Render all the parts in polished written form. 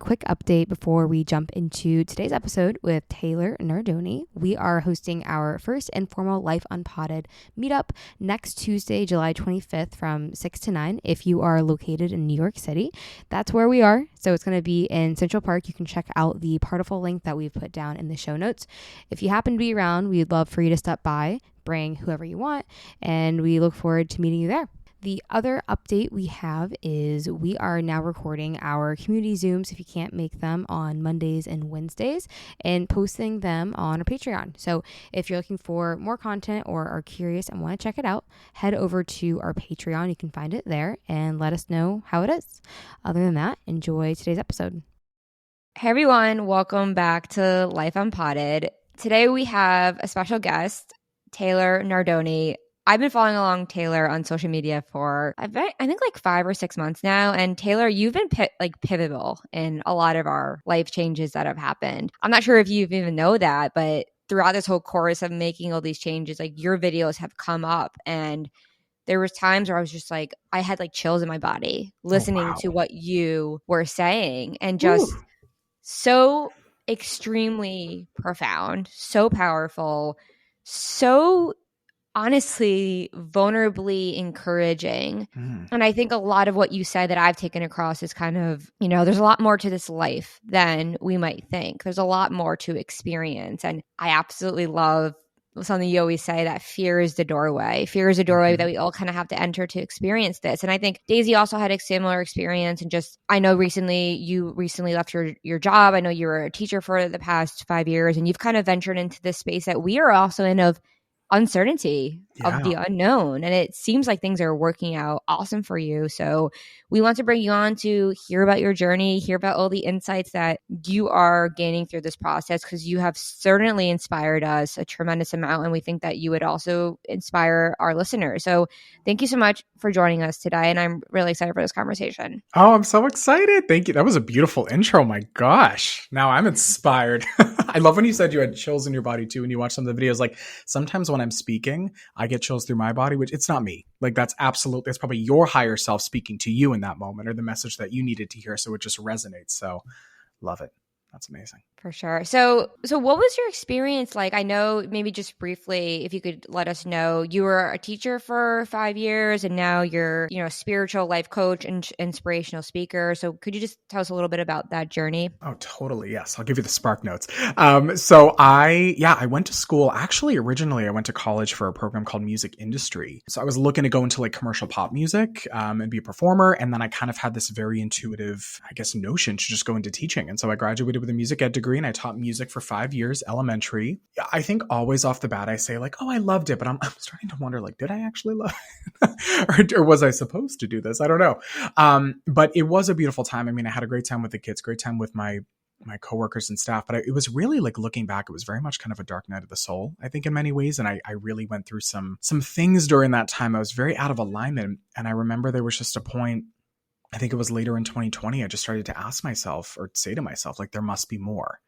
quick update before we jump into today's episode with Taylor Nardone. We are hosting our first informal Life Unpotted meetup next Tuesday, July 25th from 6 to 9. If you are located in New York City, that's where we are. So it's going to be in Central Park. You can check out the Particle link that we've put down in the show notes. If you happen to be around, we'd love for you to stop by, bring whoever you want, and we look forward to meeting you there. The other update we have is we are now recording our community Zooms, if you can't make them, on Mondays and Wednesdays, and posting them on our Patreon. So if you're looking for more content or are curious and want to check it out, head over to our Patreon. You can find it there and let us know how it is. Other than that, enjoy today's episode. Hey everyone, welcome back to Life Unpotted. Today we have a special guest, Taylor Nardone. I've been following along Taylor on social media for, I think, like 5 or 6 months now. And Taylor, you've been pivotal in a lot of our life changes that have happened. I'm not sure if you even know that, but throughout this whole course of making all these changes, like your videos have come up, and there was times where I was just like, I had like chills in my body listening to what you were saying, and just so extremely profound, so powerful, so honestly vulnerably encouraging. And I think a lot of what you said that I've taken across is kind of, there's a lot more to this life than we might think. There's a lot more to experience. And I absolutely love something you always say, that fear is the doorway. Fear is a doorway that we all kind of have to enter to experience this. And I think Daisy also had a similar experience. And just, I know you recently left your job. I know you were a teacher for the past 5 years, and you've kind of ventured into this space that we are also in, of uncertainty, of the unknown. And it seems like things are working out awesome for you. So we want to bring you on to hear about your journey, hear about all the insights that you are gaining through this process, because you have certainly inspired us a tremendous amount. And we think that you would also inspire our listeners. So thank you so much for joining us today. And I'm really excited for this conversation. Oh, I'm so excited. Thank you. That was a beautiful intro. My gosh. Now I'm inspired. I love when you said you had chills in your body too, when you watch some of the videos. Like sometimes when I'm speaking, I get chills through my body, which it's not me. Like that's probably your higher self speaking to you in that moment, or the message that you needed to hear. So it just resonates. So love it. That's amazing. For sure. So what was your experience like? I know, maybe just briefly, if you could let us know, you were a teacher for 5 years, and now you're, a spiritual life coach and inspirational speaker. So could you just tell us a little bit about that journey? Oh, totally. Yes. I'll give you the spark notes. So I went to school. Actually, originally I went to college for a program called music industry. So I was looking to go into like commercial pop music, and be a performer. And then I kind of had this very intuitive, notion to just go into teaching. And so I graduated with a music ed degree, and I taught music for 5 years, elementary. I think always off the bat, I say like, oh, I loved it, but I'm starting to wonder, like, did I actually love it? or was I supposed to do this? I don't know. But it was a beautiful time. I mean, I had a great time with the kids, great time with my coworkers and staff, but it was really, like, looking back, it was very much kind of a dark night of the soul, I think, in many ways. And I really went through some things during that time. I was very out of alignment. And I remember there was just a point, I think it was later in 2020, I just started to ask myself, or say to myself, like, there must be more.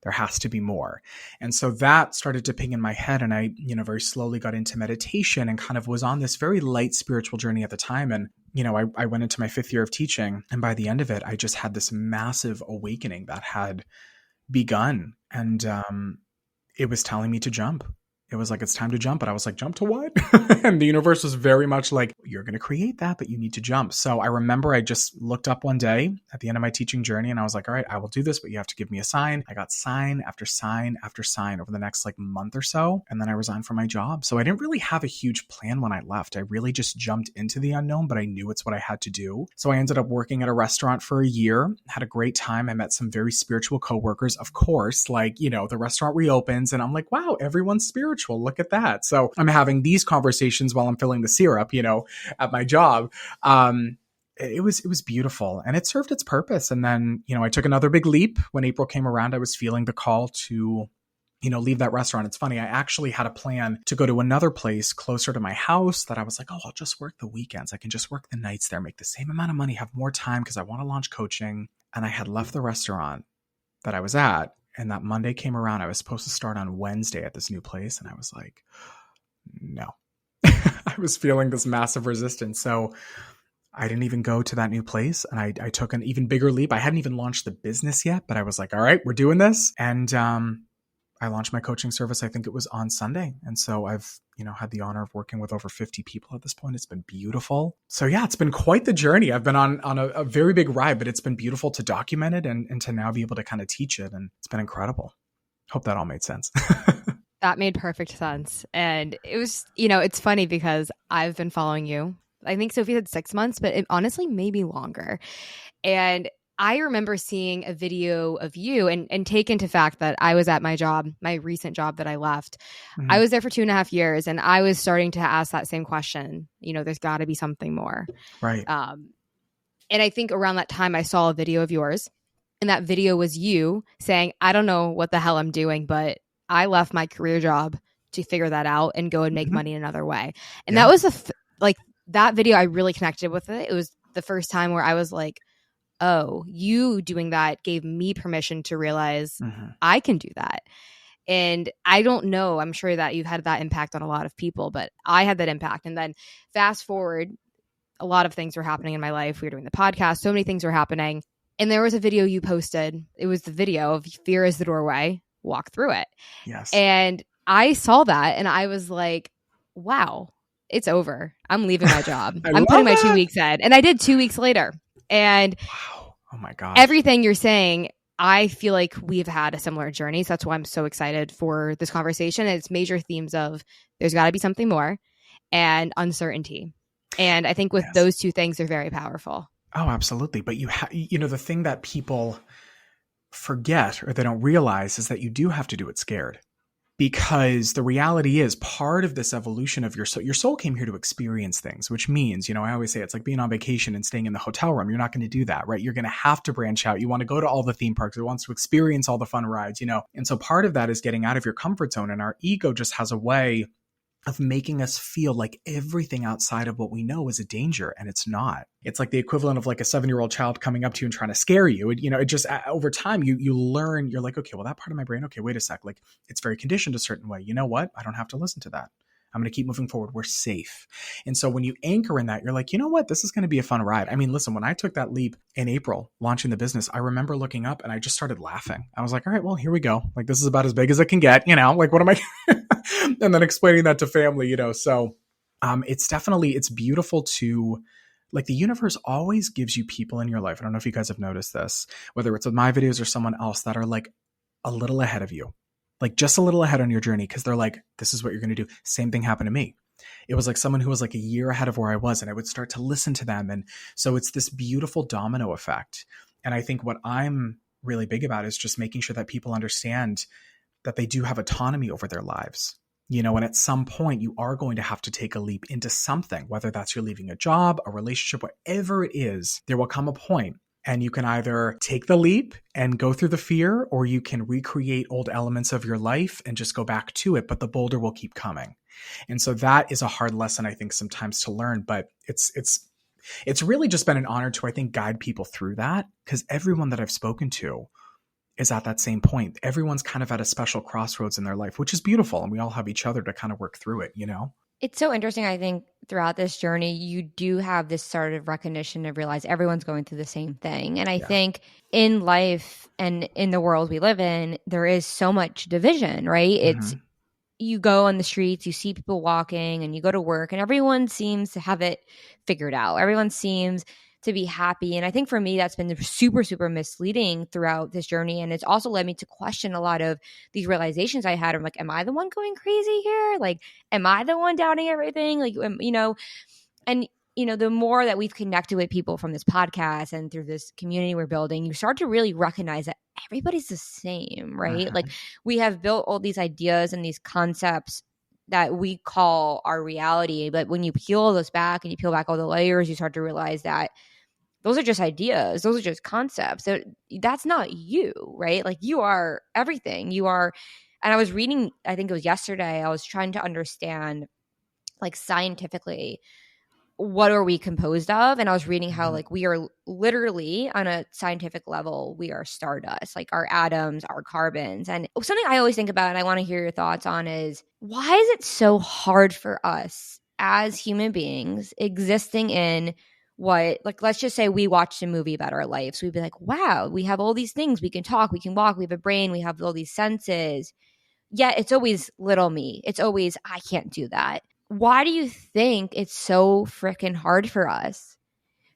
There has to be more. And so that started to ping in my head. And I, very slowly got into meditation and kind of was on this very light spiritual journey at the time. And, I went into my 5th year of teaching. And by the end of it, I just had this massive awakening that had begun. And it was telling me to jump. It was like, it's time to jump. But I was like, jump to what? And the universe was very much like, you're going to create that, but you need to jump. So I remember I just looked up one day at the end of my teaching journey, and I was like, all right, I will do this, but you have to give me a sign. I got sign after sign after sign over the next month or so. And then I resigned from my job. So I didn't really have a huge plan when I left. I really just jumped into the unknown, but I knew it's what I had to do. So I ended up working at a restaurant for a year, had a great time. I met some very spiritual coworkers, of course, the restaurant reopens and I'm like, wow, everyone's spiritual. Look at that. So I'm having these conversations while I'm filling the syrup, at my job. It was beautiful, and it served its purpose. And then, I took another big leap when April came around. I was feeling the call to, leave that restaurant. It's funny. I actually had a plan to go to another place closer to my house that I was like, oh, I'll just work the weekends. I can just work the nights there, make the same amount of money, have more time, because I want to launch coaching. And I had left the restaurant that I was at. And that Monday came around. I was supposed to start on Wednesday at this new place. And I was like, no. I was feeling this massive resistance. So I didn't even go to that new place, and I took an even bigger leap. I hadn't even launched the business yet, but I was like, all right, we're doing this. And I launched my coaching service. I think it was on Sunday. And so I've, had the honor of working with over 50 people at this point. It's been beautiful. So yeah, it's been quite the journey. I've been on a very big ride, but it's been beautiful to document it and to now be able to kind of teach it. And it's been incredible. Hope that all made sense. That made perfect sense. And it was, it's funny because I've been following you. I think Sophie said 6 months, but it honestly may be longer. And I remember seeing a video of you and take into fact that I was at my job, my recent job that I left. Mm-hmm. I was there for 2.5 years, and I was starting to ask that same question. There's got to be something more. Right. And I think around that time I saw a video of yours, and that video was you saying, I don't know what the hell I'm doing, but I left my career job to figure that out and go and make money another way. And that was that video, I really connected with it. It was the first time where I was like, oh, you doing that gave me permission to realize I can do that. And I don't know, I'm sure that you've had that impact on a lot of people, but I had that impact. And then fast forward, a lot of things were happening in my life. We were doing the podcast. So many things were happening. And there was a video you posted. It was the video of fear is the doorway, walk through it. Yes. And I saw that and I was like, wow, it's over. I'm leaving my job. I'm putting my 2 weeks in. And I did 2 weeks later. And wow. Oh my gosh. Everything you're saying, I feel like we've had a similar journey. So that's why I'm so excited for this conversation. It's major themes of there's got to be something more and uncertainty. And I think with those two things, they're very powerful. Oh, absolutely. But the thing that people forget or they don't realize is that you do have to do it scared. Because the reality is part of this evolution of your soul came here to experience things, which means, I always say it's like being on vacation and staying in the hotel room. You're not going to do that, right? You're going to have to branch out. You want to go to all the theme parks. It wants to experience all the fun rides, And so part of that is getting out of your comfort zone. And our ego just has a way of making us feel like everything outside of what we know is a danger, and it's not. It's like the equivalent of like a 7-year-old child coming up to you and trying to scare you. It just over time you learn. You're like, okay, well, that part of my brain. Okay, wait a sec. Like it's very conditioned a certain way. You know what? I don't have to listen to that. I'm going to keep moving forward. We're safe. And so when you anchor in that, you're like, you know what? This is going to be a fun ride. I mean, listen, when I took that leap in April, launching the business, I remember looking up and I just started laughing. I was like, all right, well, here we go. Like, this is about as big as it can get, like, what am I? And then explaining that to family, So it's beautiful to, like, the universe always gives you people in your life. I don't know if you guys have noticed this, whether it's with my videos or someone else that are like a little ahead of you. Like just a little ahead on your journey because they're like, this is what you're going to do. Same thing happened to me. It was like someone who was like a year ahead of where I was, and I would start to listen to them. And so it's this beautiful domino effect. And I think what I'm really big about is just making sure that people understand that they do have autonomy over their lives. And at some point you are going to have to take a leap into something, whether that's you're leaving a job, a relationship, whatever it is. There will come a point and you can either take the leap and go through the fear, or you can recreate old elements of your life and just go back to it, but the boulder will keep coming. And so that is a hard lesson, I think, sometimes to learn, but it's really just been an honor to, I think, guide people through that, because everyone that I've spoken to is at that same point. Everyone's kind of at a special crossroads in their life, which is beautiful. And we all have each other to kind of work through it, It's so interesting. I think throughout this journey, you do have this sort of recognition to realize everyone's going through the same thing. And I think in life and in the world we live in, there is so much division, right? It's you go on the streets, you see people walking, and you go to work, and everyone seems to have it figured out. Everyone seems to be happy. And I think for me, that's been super, super misleading throughout this journey. And it's also led me to question a lot of these realizations I had. I'm like, am I the one going crazy here? Like, am I the one doubting everything? Like, and the more that we've connected with people from this podcast and through this community we're building, you start to really recognize that everybody's the same, right? Like we have built all these ideas and these concepts that we call our reality. But when you peel this back and you peel back all the layers, you start to realize that those are just ideas. Those are just concepts. That's not you, right? Like you are everything. You are. And I was reading, I think it was yesterday, I was trying to understand like scientifically, what are we composed of? And I was reading how like we are literally on a scientific level, we are stardust, like our atoms, our carbons. And something I always think about and I want to hear your thoughts on is, why is it so hard for us as human beings existing in what, like, let's just say we watched a movie about our lives. We'd be like, wow, we have all these things. We can talk, we can walk, we have a brain, we have all these senses. Yet it's always little me. It's always, I can't do that. Why do you think it's so freaking hard for us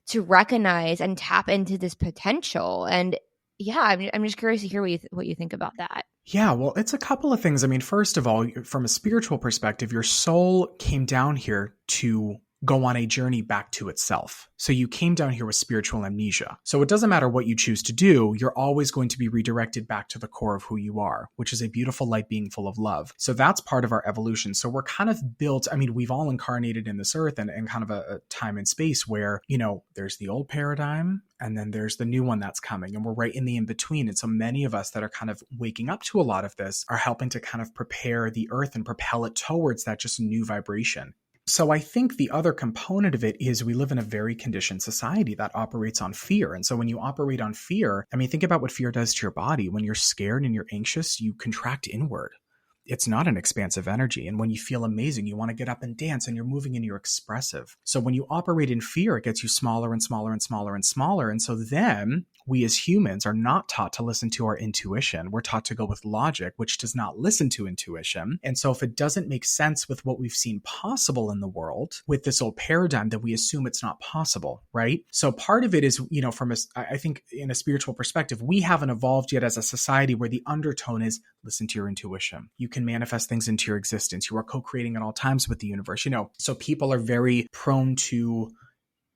to recognize and tap into this potential? And yeah, I'm just curious to hear what you think about that. Yeah, well, it's a couple of things. I mean, first of all, from a spiritual perspective, your soul came down here to go on a journey back to itself. So you came down here with spiritual amnesia. So it doesn't matter what you choose to do, you're always going to be redirected back to the core of who you are, which is a beautiful light being full of love. So that's part of our evolution. So we're kind of built, I mean, we've all incarnated in this earth and kind of a time and space where, you know, there's the old paradigm and then there's the new one that's coming, and we're right in the in-between. And so many of us that are kind of waking up to a lot of this are helping to kind of prepare the earth and propel it towards that just new vibration. So I think the other component of it is we live in a very conditioned society that operates on fear. And so when you operate on fear, I mean, think about what fear does to your body. When you're scared and you're anxious, you contract inward. It's not an expansive energy. And when you feel amazing, you want to get up and dance and you're moving and you're expressive. So when you operate in fear, it gets you smaller and smaller and smaller and smaller. And so then we as humans are not taught to listen to our intuition. We're taught to go with logic, which does not listen to intuition. And so if it doesn't make sense with what we've seen possible in the world with this old paradigm, then we assume it's not possible, right? So part of it is, you know, I think in a spiritual perspective, we haven't evolved yet as a society where the undertone is listen to your intuition. You can manifest things into your existence. You are co-creating at all times with the universe, you know. So people are very prone to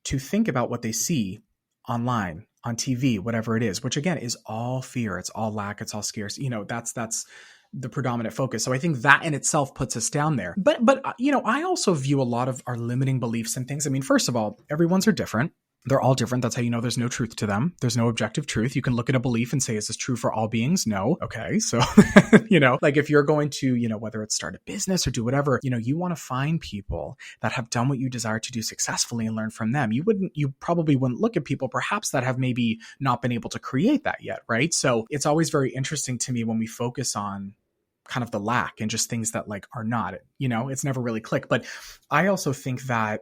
think about what they see online, on TV, whatever it is, which again is all fear. It's all lack. It's all scarce. You know, that's the predominant focus. So I think that in itself puts us down there. But you know, I also view a lot of our limiting beliefs and things. I mean, first of all, everyone's are different. They're all different. That's how you know there's no truth to them. There's no objective truth. You can look at a belief and say, is this true for all beings? No. Okay. So, you know, like if you're going to, you know, whether it's start a business or do whatever, you know, you want to find people that have done what you desire to do successfully and learn from them. You probably wouldn't look at people perhaps that have maybe not been able to create that yet. Right. So it's always very interesting to me when we focus on kind of the lack and just things that like are not, you know, it's never really clicked. But I also think that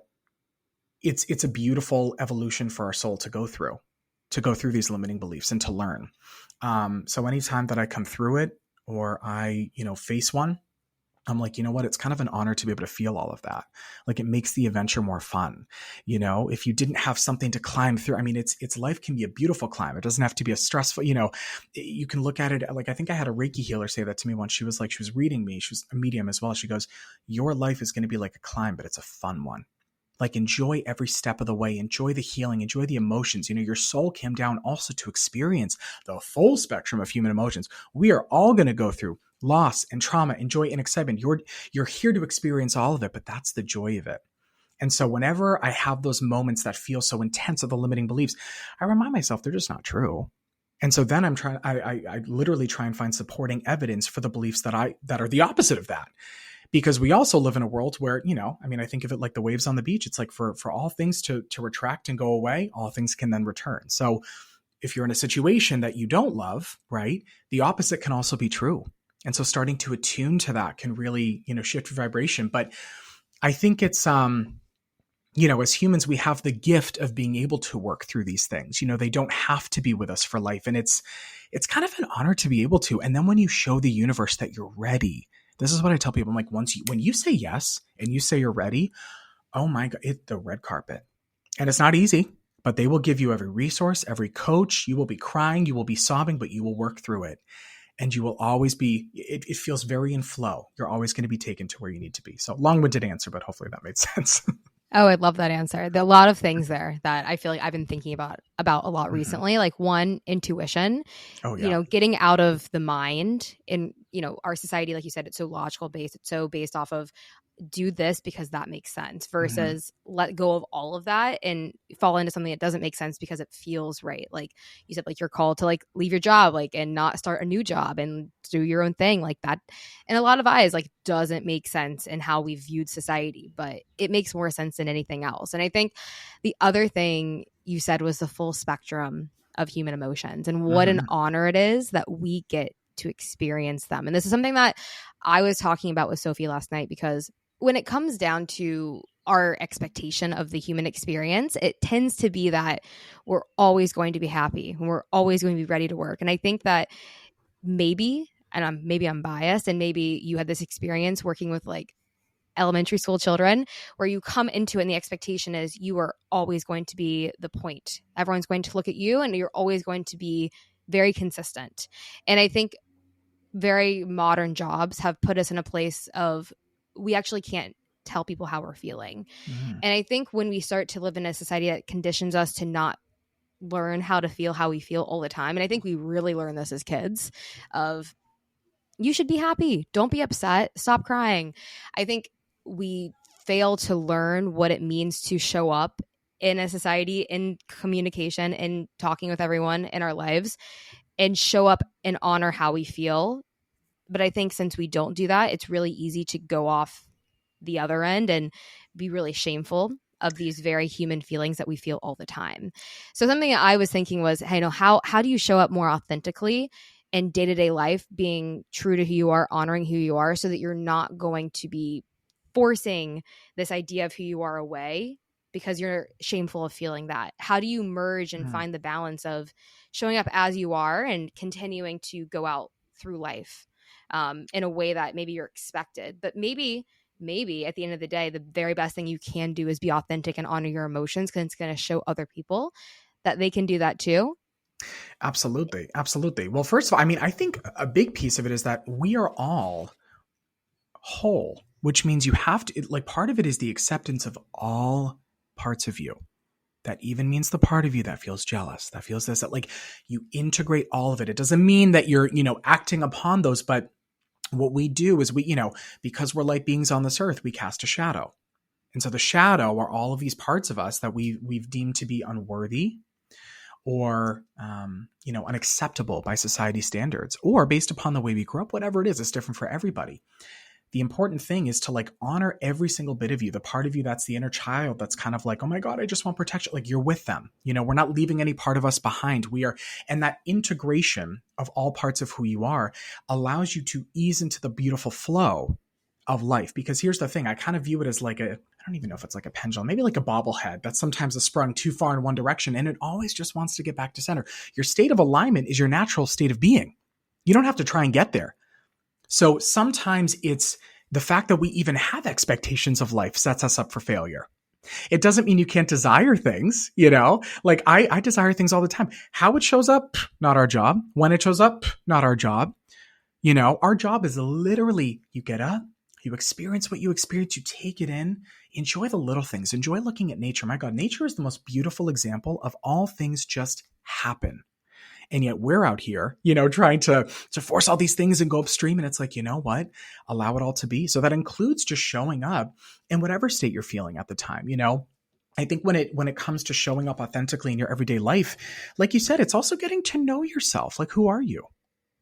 it's a beautiful evolution for our soul to go through these limiting beliefs and to learn. So anytime that I come through it or I, you know, face one, I'm like, you know what? It's kind of an honor to be able to feel all of that. Like it makes the adventure more fun. You know, if you didn't have something to climb through, I mean, it's life can be a beautiful climb. It doesn't have to be a stressful, you know, you can look at it. Like, I think I had a Reiki healer say that to me once. She was reading me. She was a medium as well. She goes, your life is going to be like a climb, but it's a fun one. Like enjoy every step of the way, enjoy the healing, enjoy the emotions. You know, your soul came down also to experience the full spectrum of human emotions. We are all going to go through loss and trauma and joy and excitement. You're here to experience all of it, but that's the joy of it. And so whenever I have those moments that feel so intense of the limiting beliefs, I remind myself they're just not true. And so then I literally try and find supporting evidence for the beliefs that are the opposite of that. Because we also live in a world where, you know, I mean, I think of it like the waves on the beach. It's like for all things to retract and go away, all things can then return. So if you're in a situation that you don't love, right, the opposite can also be true. And so starting to attune to that can really, you know, shift your vibration. But I think it's, you know, as humans, we have the gift of being able to work through these things. You know, they don't have to be with us for life. And it's kind of an honor to be able to. And then when you show the universe that you're ready, this is what I tell people. I'm like, when you say yes and you say you're ready, oh my God, it's the red carpet. And it's not easy, but they will give you every resource, every coach. You will be crying, you will be sobbing, but you will work through it. And you will always be, it feels very in flow. You're always going to be taken to where you need to be. So long-winded answer, but hopefully that made sense. Oh, I love that answer. There are a lot of things there that I feel like I've been thinking about a lot recently. Like one, intuition, Oh, yeah. you know, getting out of the mind in, you know, our society, like you said, it's so logical based. It's so based off of do this because that makes sense versus let go of all of that and fall into something that doesn't make sense because it feels right. Like you said, like you're called to like leave your job, like, and not start a new job and do your own thing like that. And a lot of eyes like doesn't make sense in how we viewed society, but it makes more sense than anything else. And I think the other thing you said was the full spectrum of human emotions and what an honor it is that we get to experience them. And this is something that I was talking about with Sophie last night because when it comes down to our expectation of the human experience, it tends to be that we're always going to be happy and we're always going to be ready to work. And I think that maybe, and maybe I'm biased, and maybe you had this experience working with like elementary school children where you come into it and the expectation is you are always going to be the point. Everyone's going to look at you and you're always going to be very consistent. And I think very modern jobs have put us in a place of we actually can't tell people how we're feeling. Mhm. And I think when we start to live in a society that conditions us to not learn how to feel how we feel all the time, and I think we really learn this as kids of you should be happy, don't be upset, stop crying. I think we fail to learn what it means to show up in a society, in communication, in talking with everyone in our lives, and show up and honor how we feel. But I think since we don't do that, it's really easy to go off the other end and be really shameful of these very human feelings that we feel all the time. So something I was thinking was, hey, how do you show up more authentically in day-to-day life, being true to who you are, honoring who you are, so that you're not going to be forcing this idea of who you are away because you're shameful of feeling that? How do you merge and find the balance of showing up as you are and continuing to go out through life in a way that maybe you're expected, but maybe at the end of the day, the very best thing you can do is be authentic and honor your emotions, because it's going to show other people that they can do that too. Absolutely. Absolutely. Well, first of all, I mean, I think a big piece of it is that we are all whole, which means you have to, like, part of it is the acceptance of all parts of you. That even means the part of you that feels jealous, that feels this, that like you integrate all of it. It doesn't mean that you're, acting upon those, but what we do is we, because we're light beings on this earth, we cast a shadow. And so the shadow are all of these parts of us that we've deemed to be unworthy or, unacceptable by society standards, or based upon the way we grew up, whatever it is, it's different for everybody. The important thing is to like honor every single bit of you, the part of you that's the inner child that's kind of like, oh my God, I just want protection. Like you're with them. We're not leaving any part of us behind. We are. And that integration of all parts of who you are allows you to ease into the beautiful flow of life. Because here's the thing, I kind of view it as like I don't even know if it's like a pendulum, maybe like a bobblehead that sometimes is sprung too far in one direction and it always just wants to get back to center. Your state of alignment is your natural state of being. You don't have to try and get there. So sometimes it's the fact that we even have expectations of life sets us up for failure. It doesn't mean you can't desire things, like I desire things all the time. How it shows up, not our job. When it shows up, not our job. Our job is literally you get up, you experience what you experience, you take it in, enjoy the little things, enjoy looking at nature. My God, nature is the most beautiful example of all things just happen. And yet we're out here, trying to force all these things and go upstream. And it's like, you know what? Allow it all to be. So that includes just showing up in whatever state you're feeling at the time. I think when it comes to showing up authentically in your everyday life, like you said, it's also getting to know yourself. Like, who are you?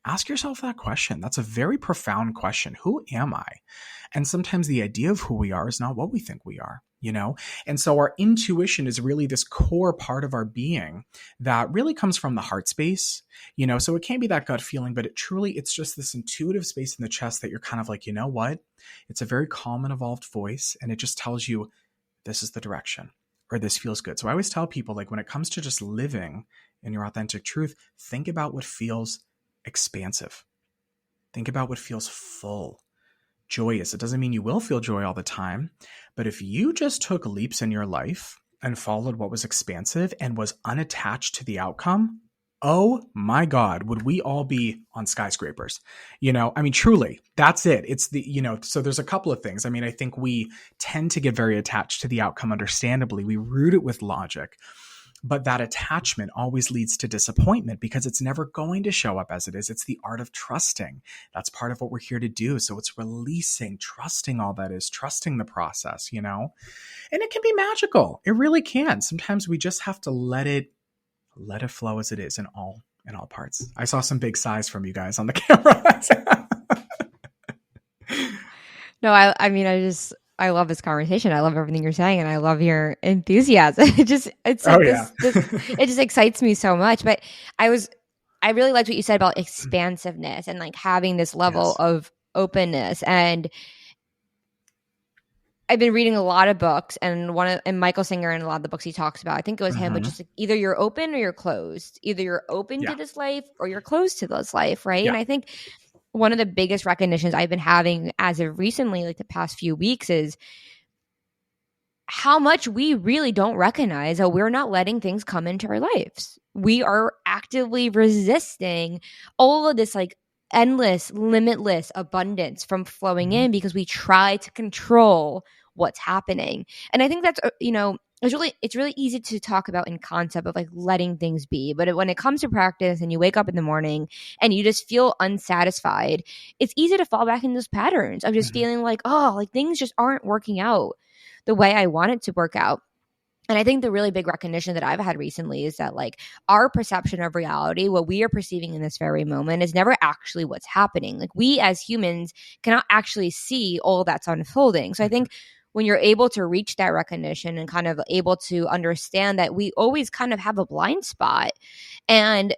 Ask yourself that question. That's a very profound question. Who am I? And sometimes the idea of who we are is not what we think we are, And so our intuition is really this core part of our being that really comes from the heart space, So it can't be that gut feeling, but it's just this intuitive space in the chest that you're kind of like, you know what? It's a very calm and evolved voice. And it just tells you this is the direction or this feels good. So I always tell people, like, when it comes to just living in your authentic truth, think about what feels expansive. Think about what feels full, joyous. It doesn't mean you will feel joy all the time, but if you just took leaps in your life and followed what was expansive and was unattached to the outcome, oh my God, would we all be on skyscrapers? Truly, that's it. It's so there's a couple of things. I think we tend to get very attached to the outcome, understandably. We root it with logic. But that attachment always leads to disappointment because it's never going to show up as it is. It's the art of trusting. That's part of what we're here to do. So it's releasing, trusting all that is, trusting the process, And it can be magical. It really can. Sometimes we just have to let it flow as it is in all parts. I saw some big sighs from you guys on the camera. No, I love this conversation. I love everything you're saying, and I love your enthusiasm. It just excites me so much. But I really liked what you said about expansiveness and like having this level of openness. And I've been reading a lot of books, and Michael Singer, and a lot of the books he talks about, I think it was him, but just like, either you're open or you're closed. Either you're open to this life or you're closed to this life, right? And I think one of the biggest recognitions I've been having as of recently, like the past few weeks, is how much we really don't recognize that we're not letting things come into our lives. We are actively resisting all of this like endless, limitless abundance from flowing in because we try to control what's happening. And I think that's, it's really easy to talk about in concept of like letting things be. But when it comes to practice and you wake up in the morning and you just feel unsatisfied, it's easy to fall back in those patterns of just feeling like, oh, like things just aren't working out the way I want it to work out. And I think the really big recognition that I've had recently is that like our perception of reality, what we are perceiving in this very moment, is never actually what's happening. Like we as humans cannot actually see all that's unfolding. So I think when you're able to reach that recognition and kind of able to understand that we always kind of have a blind spot, and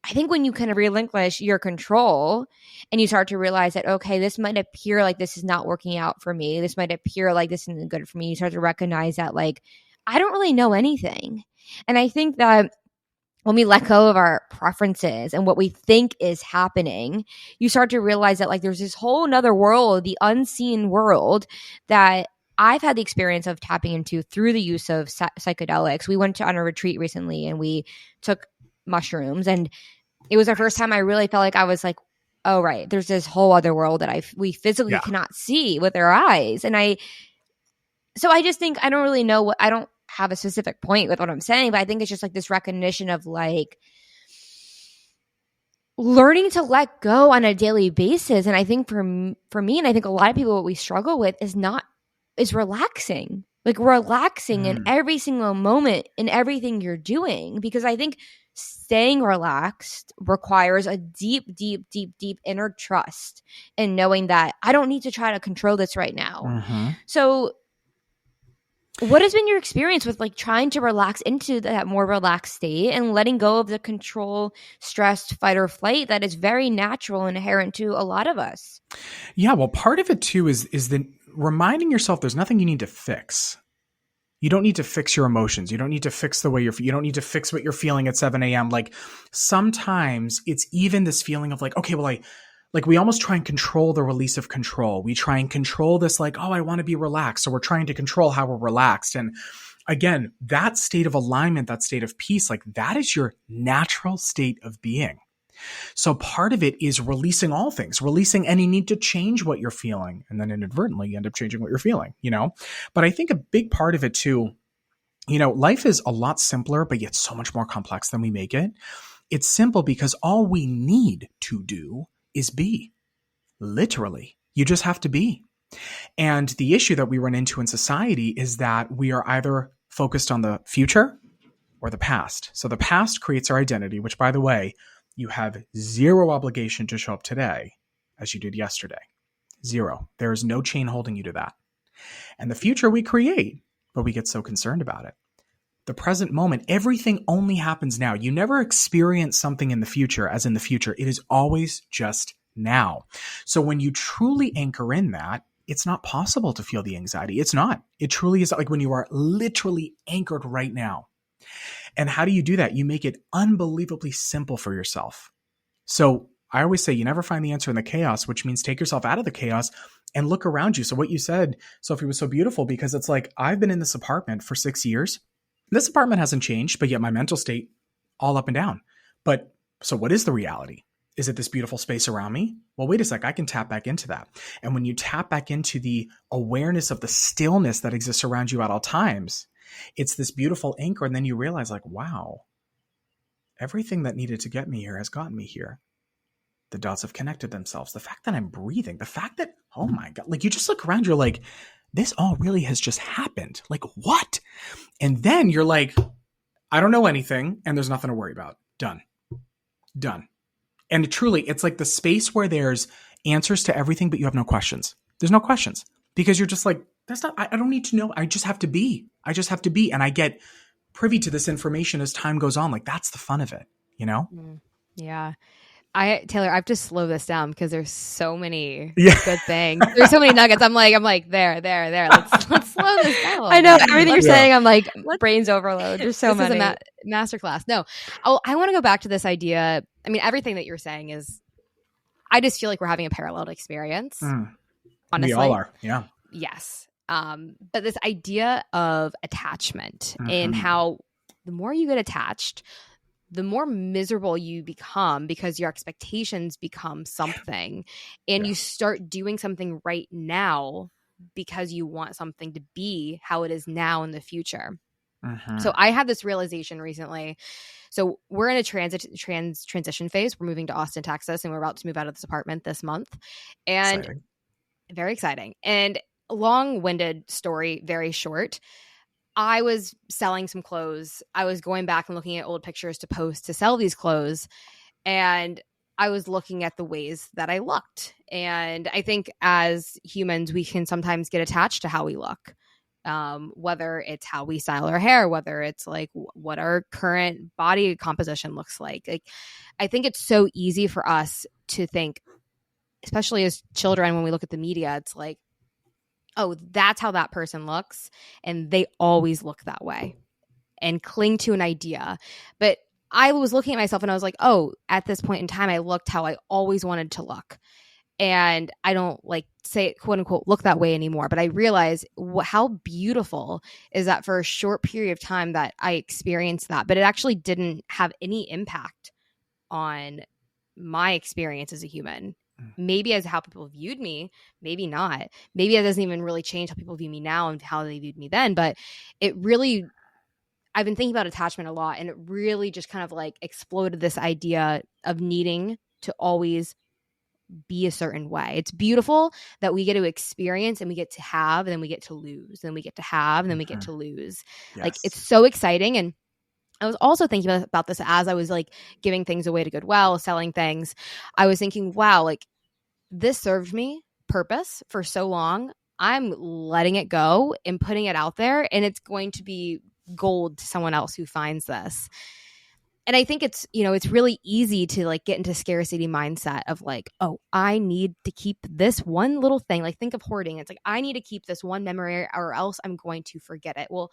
I think when you kind of relinquish your control and you start to realize that, okay, this might appear like this is not working out for me. This might appear like this isn't good for me. You start to recognize that like, I don't really know anything. And I think that when we let go of our preferences and what we think is happening, you start to realize that like there's this whole nother world, the unseen world, that I've had the experience of tapping into through the use of psychedelics. We went on a retreat recently and we took mushrooms, and it was the first time I really felt like I was like, oh, right, there's this whole other world that we physically cannot see with our eyes. And I just think, I don't really know I don't have a specific point with what I'm saying, but I think it's just like this recognition of like learning to let go on a daily basis. And I think for me, and I think a lot of people, what we struggle with is relaxing. Like relaxing in every single moment in everything you're doing. Because I think staying relaxed requires a deep, deep, deep, deep inner trust in knowing that I don't need to try to control this right now. So what has been your experience with like trying to relax into that more relaxed state and letting go of the control, stressed fight or flight that is very natural and inherent to a lot of us? Yeah, well, part of it too is the reminding yourself there's nothing you need to fix. You don't need to fix your emotions. You don't need to fix the way you don't need to fix what you're feeling at 7 a.m. Like sometimes it's even this feeling of like, okay, well, we almost try and control the release of control. We try and control this like, oh, I want to be relaxed. So we're trying to control how we're relaxed. And again, that state of alignment, that state of peace, like that is your natural state of being. So part of it is releasing all things, releasing any need to change what you're feeling. And then inadvertently you end up changing what you're feeling, But I think a big part of it too, life is a lot simpler, but yet so much more complex than we make it. It's simple because all we need to do is be. Literally, you just have to be. And the issue that we run into in society is that we are either focused on the future or the past. So the past creates our identity, which, by the way, you have zero obligation to show up today as you did yesterday. Zero. There is no chain holding you to that. And the future we create, but we get so concerned about it. The present moment, everything only happens now. You never experience something in the future as in the future. It is always just now. So when you truly anchor in that, it's not possible to feel the anxiety. It's not. It truly is like when you are literally anchored right now. And how do you do that? You make it unbelievably simple for yourself. So I always say you never find the answer in the chaos, which means take yourself out of the chaos and look around you. So what you said, Sophie, was so beautiful because it's like, I've been in this apartment for 6 years. This apartment hasn't changed, but yet my mental state all up and down. But so what is the reality? Is it this beautiful space around me? Well, wait a sec, I can tap back into that. And when you tap back into the awareness of the stillness that exists around you at all times, it's this beautiful anchor. And then you realize like, wow, everything that needed to get me here has gotten me here. The dots have connected themselves. The fact that I'm breathing, the fact that, oh my God, like you just look around, you're like, this all really has just happened. Like what? And then you're like, I don't know anything and there's nothing to worry about. Done. And truly, it's like the space where there's answers to everything, but you have no questions. There's no questions because you're just like, I don't need to know. I just have to be. And I get privy to this information as time goes on. Like that's the fun of it, Yeah. Taylor, I have to slow this down because there's so many Yeah. good things. There's so many nuggets. I'm like, there. Let's slow this down. I know everything you're Yeah. saying. I'm like, brains overload. There's so this many. is a masterclass. No, I want to go back to this idea. I mean, everything that you're saying is, I just feel like we're having a parallel experience. Honestly, We all are. Yeah. yes. But this idea of attachment and how the more you get attached, the more miserable you become because your expectations become something, and you start doing something right now because you want something to be how it is now in the future. So I had this realization recently. So we're in a transition phase. We're moving to Austin, Texas, and we're about to move out of this apartment this month. And Exciting. very exciting. And long-winded story, very short. I was selling some clothes. I was going back and looking at old pictures to post to sell these clothes. And I was looking at the ways that I looked. And I think as humans, we can sometimes get attached to how we look. Whether it's how we style our hair, whether it's like what our current body composition looks like. Like, I think it's so easy for us to think, especially as children, when we look at the media, it's like, oh, that's how that person looks. And they always look that way, and cling to an idea. But I was looking at myself and I was like, oh, at this point in time, I looked how I always wanted to look. And I don't like say quote unquote look that way anymore. But I realize how beautiful is that for a short period of time that I experienced that. But it actually didn't have any impact on my experience as a human. Maybe as how people viewed me, maybe not. Maybe it doesn't even really change how people view me now and how they viewed me then. But it really, I've been thinking about attachment a lot, and it really just kind of like exploded this idea of needing to always be a certain way. It's beautiful that we get to experience and we get to have, and then we get to lose, and then we get to have, and then we get to lose. Yes. Like, it's so exciting. And I was also thinking about this as I was like giving things away to Goodwill, selling things. I was thinking, wow, like this served me purpose for so long. I'm letting it go and putting it out there, and it's going to be gold to someone else who finds this. And I think it's, it's really easy to like get into scarcity mindset of like, oh, I need to keep this one little thing. Like, think of hoarding. It's like, I need to keep this one memory or else I'm going to forget it. Well,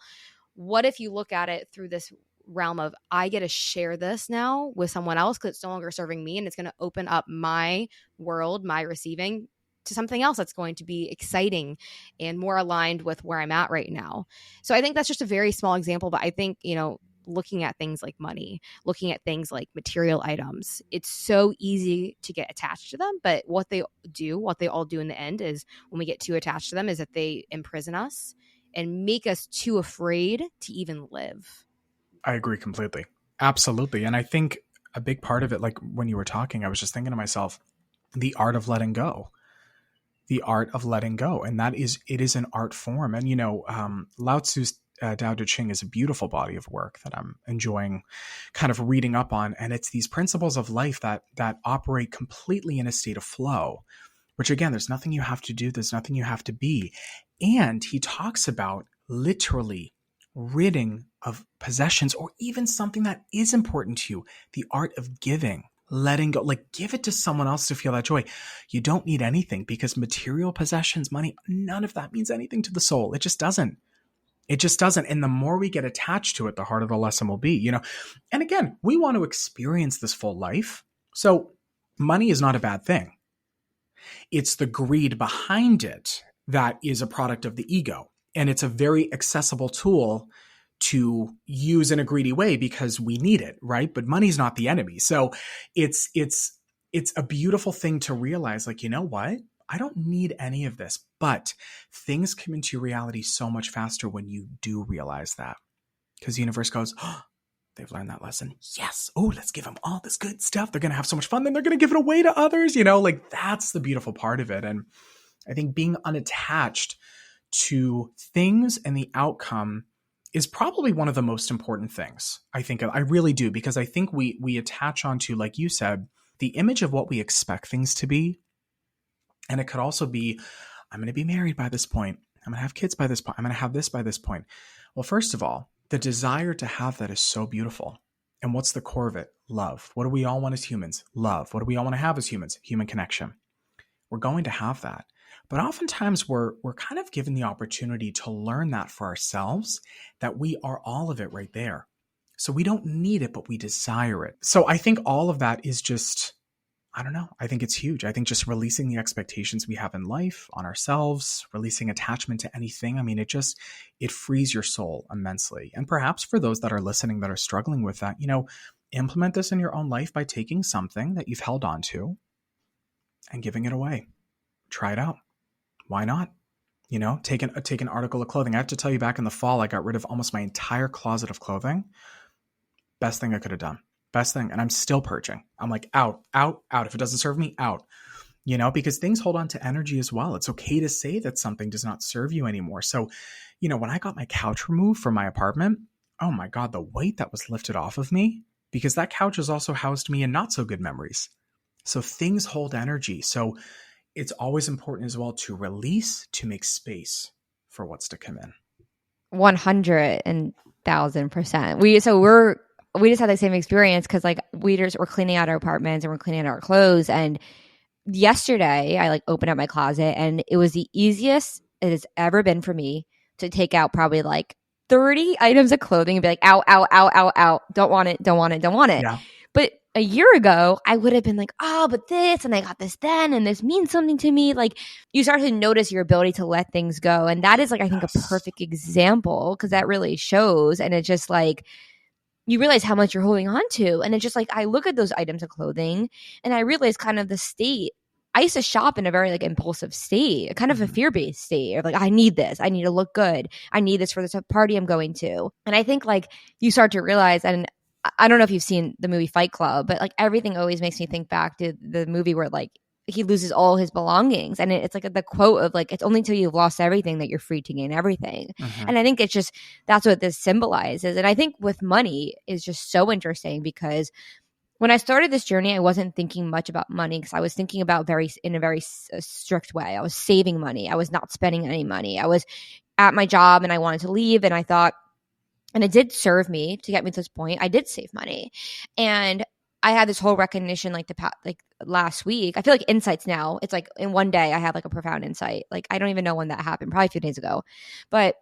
what if you look at it through this realm of, I get to share this now with someone else because it's no longer serving me, and it's going to open up my world, my receiving, to something else that's going to be exciting and more aligned with where I'm at right now. So I think that's just a very small example, but I think, looking at things like money, looking at things like material items, it's so easy to get attached to them. But what they all do in the end is, when we get too attached to them, is that they imprison us and make us too afraid to even live. I agree completely. Absolutely. And I think a big part of it, like when you were talking, I was just thinking to myself, the art of letting go. The art of letting go. And it is an art form. And, Lao Tzu's Tao Te Ching is a beautiful body of work that I'm enjoying kind of reading up on. And it's these principles of life that operate completely in a state of flow, which again, there's nothing you have to do. There's nothing you have to be. And he talks about literally ridding of possessions or even something that is important to you. The art of giving, letting go, like give it to someone else to feel that joy. You don't need anything because material possessions, money, none of that means anything to the soul. It just doesn't. It just doesn't. And the more we get attached to it, the harder the lesson will be, And again, we want to experience this full life. So money is not a bad thing. It's the greed behind it that is a product of the ego. And it's a very accessible tool to use in a greedy way because we need it, right? But money's not the enemy. So it's a beautiful thing to realize, like, you know what? I don't need any of this, but things come into your reality so much faster when you do realize that, because the universe goes, oh, they've learned that lesson. Yes. Oh, let's give them all this good stuff. They're going to have so much fun. Then they're going to give it away to others, like that's the beautiful part of it. And I think being unattached to things and the outcome is probably one of the most important things. I really do, because I think we attach onto, like you said, the image of what we expect things to be. And it could also be, I'm going to be married by this point. I'm going to have kids by this point. I'm going to have this by this point. Well, first of all, the desire to have that is so beautiful. And what's the core of it? Love. What do we all want as humans? Love. What do we all want to have as humans? Human connection. We're going to have that. But oftentimes we're kind of given the opportunity to learn that for ourselves, that we are all of it right there. So we don't need it, but we desire it. So I think all of that is just, I don't know. I think it's huge. I think just releasing the expectations we have in life on ourselves, releasing attachment to anything. I mean, it frees your soul immensely. And perhaps for those that are listening that are struggling with that, implement this in your own life by taking something that you've held on to and giving it away. Try it out. Why not? Take an article of clothing. I have to tell you, back in the fall, I got rid of almost my entire closet of clothing. Best thing I could have done. Best thing. And I'm still purging. I'm like, out. If it doesn't serve me, out. Because things hold on to energy as well. It's okay to say that something does not serve you anymore. So, when I got my couch removed from my apartment, oh my God, the weight that was lifted off of me, because that couch has also housed me in not so good memories. So things hold energy. So it's always important as well to release, to make space for what's to come in. 100,000%. We just had the same experience because we're cleaning out our apartments and we're cleaning out our clothes. And yesterday I opened up my closet and it was the easiest it has ever been for me to take out probably 30 items of clothing and be like, out, out, out, out, out. Don't want it. Yeah. But a year ago, I would have been like, oh, but this, and I got this then, and this means something to me. You start to notice your ability to let things go. And that is I think a perfect example, because that really shows. And it's just you realize how much you're holding on to. And it's just I look at those items of clothing and I realize kind of the state. I used to shop in a very impulsive state, kind of a fear-based state of I need this. I need to look good. I need this for this party I'm going to. And I think you start to realize, and I don't know if you've seen the movie Fight Club, but everything always makes me think back to the movie where he loses all his belongings. And it's the quote of it's only until you've lost everything that you're free to gain everything. Mm-hmm. And I think it's just, that's what this symbolizes. And I think with money is just so interesting, because when I started this journey, I wasn't thinking much about money, because I was thinking about in a very strict way. I was saving money. I was not spending any money. I was at my job and I wanted to leave, and I thought, and it did serve me to get me to this point, I did save money. And I had this whole recognition last week. I feel insights now. It's in one day I have a profound insight. I don't even know when that happened, probably a few days ago. But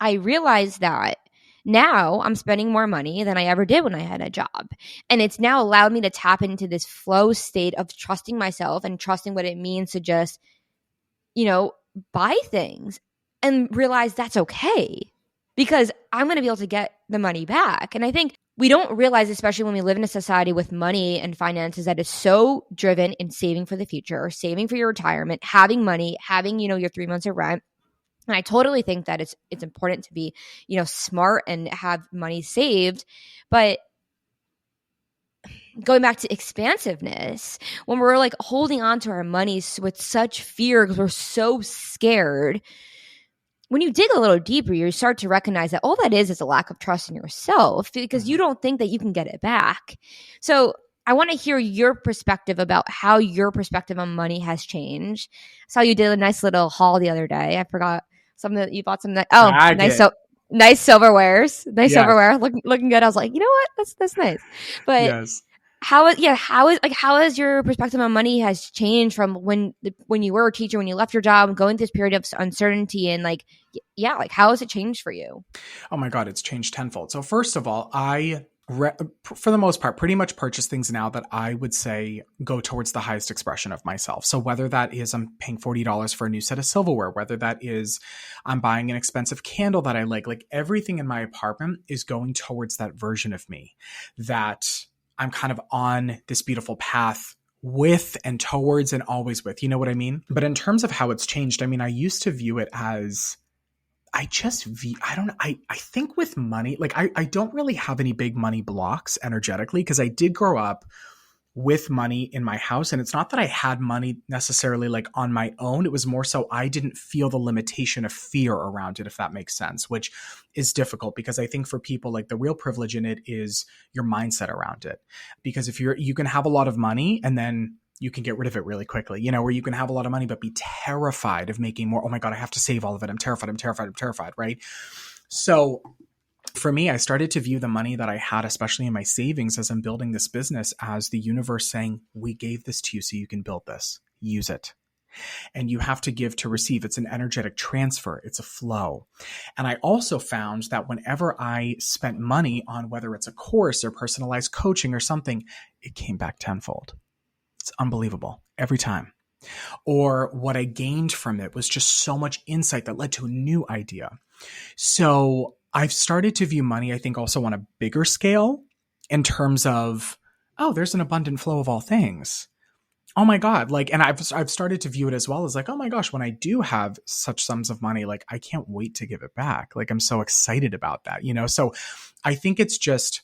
I realized that now I'm spending more money than I ever did when I had a job. And it's now allowed me to tap into this flow state of trusting myself and trusting what it means to just, buy things and realize that's okay, because I'm going to be able to get the money back. And I think we don't realize, especially when we live in a society with money and finances that is so driven in saving for the future, saving for your retirement, having money, having, your 3 months of rent. And I totally think that it's important to be, smart and have money saved. But going back to expansiveness, when we're holding on to our money with such fear because we're so scared, when you dig a little deeper, you start to recognize that all that is a lack of trust in yourself, because you don't think that you can get it back. So I want to hear your perspective about how your perspective on money has changed. I saw you did a nice little haul the other day. I forgot something that you bought something. Nice silverwares, silverware, looking good. I was like, you know what, that's nice. But yes. How has your perspective on money has changed from when you were a teacher, when you left your job, going through this period of uncertainty, and how has it changed for you? Oh my God, it's changed tenfold. So first of all, I for the most part, pretty much purchase things now that I would say go towards the highest expression of myself. So whether that is I'm paying $40 for a new set of silverware, whether that is I'm buying an expensive candle that I like everything in my apartment is going towards that version of me that I'm kind of on this beautiful path with and towards and always with, you know what I mean? But in terms of how it's changed, I mean, I used to view it as I think with money, I don't really have any big money blocks energetically, because I did grow up with money in my house. And it's not that I had money necessarily on my own. It was more so I didn't feel the limitation of fear around it, if that makes sense, which is difficult, because I think for people, the real privilege in it is your mindset around it. Because if you can have a lot of money and then you can get rid of it really quickly, where you can have a lot of money, but be terrified of making more. Oh my God, I have to save all of it. I'm terrified, right? So For me, I started to view the money that I had, especially in my savings as I'm building this business, as the universe saying, we gave this to you so you can build this. Use it. And you have to give to receive. It's an energetic transfer. It's a flow. And I also found that whenever I spent money on whether it's a course or personalized coaching or something, it came back tenfold. It's unbelievable every time. Or what I gained from it was just so much insight that led to a new idea. So I've started to view money, I think, also on a bigger scale in terms of, oh, there's an abundant flow of all things. Oh my God. Like, and I've started to view it as well as like, oh my gosh, when I do have such sums of money, like I can't wait to give it back. Like I'm so excited about that, So I think it's just,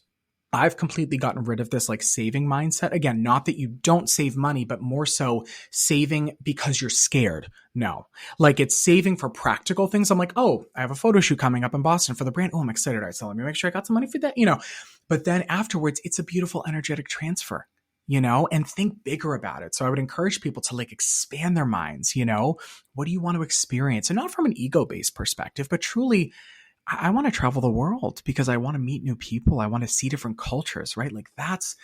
I've completely gotten rid of this like saving mindset. Again, not that you don't save money, but more so saving because you're scared. No, like it's saving for practical things. I'm like, oh, I have a photo shoot coming up in Boston for the brand. Oh, I'm excited. All right, so let me make sure I got some money for that, but then afterwards, it's a beautiful energetic transfer. And think bigger about it. So I would encourage people to like expand their minds, what do you want to experience? And not from an ego-based perspective, but truly, I want to travel the world because I want to meet new people. I want to see different cultures, right? Like that's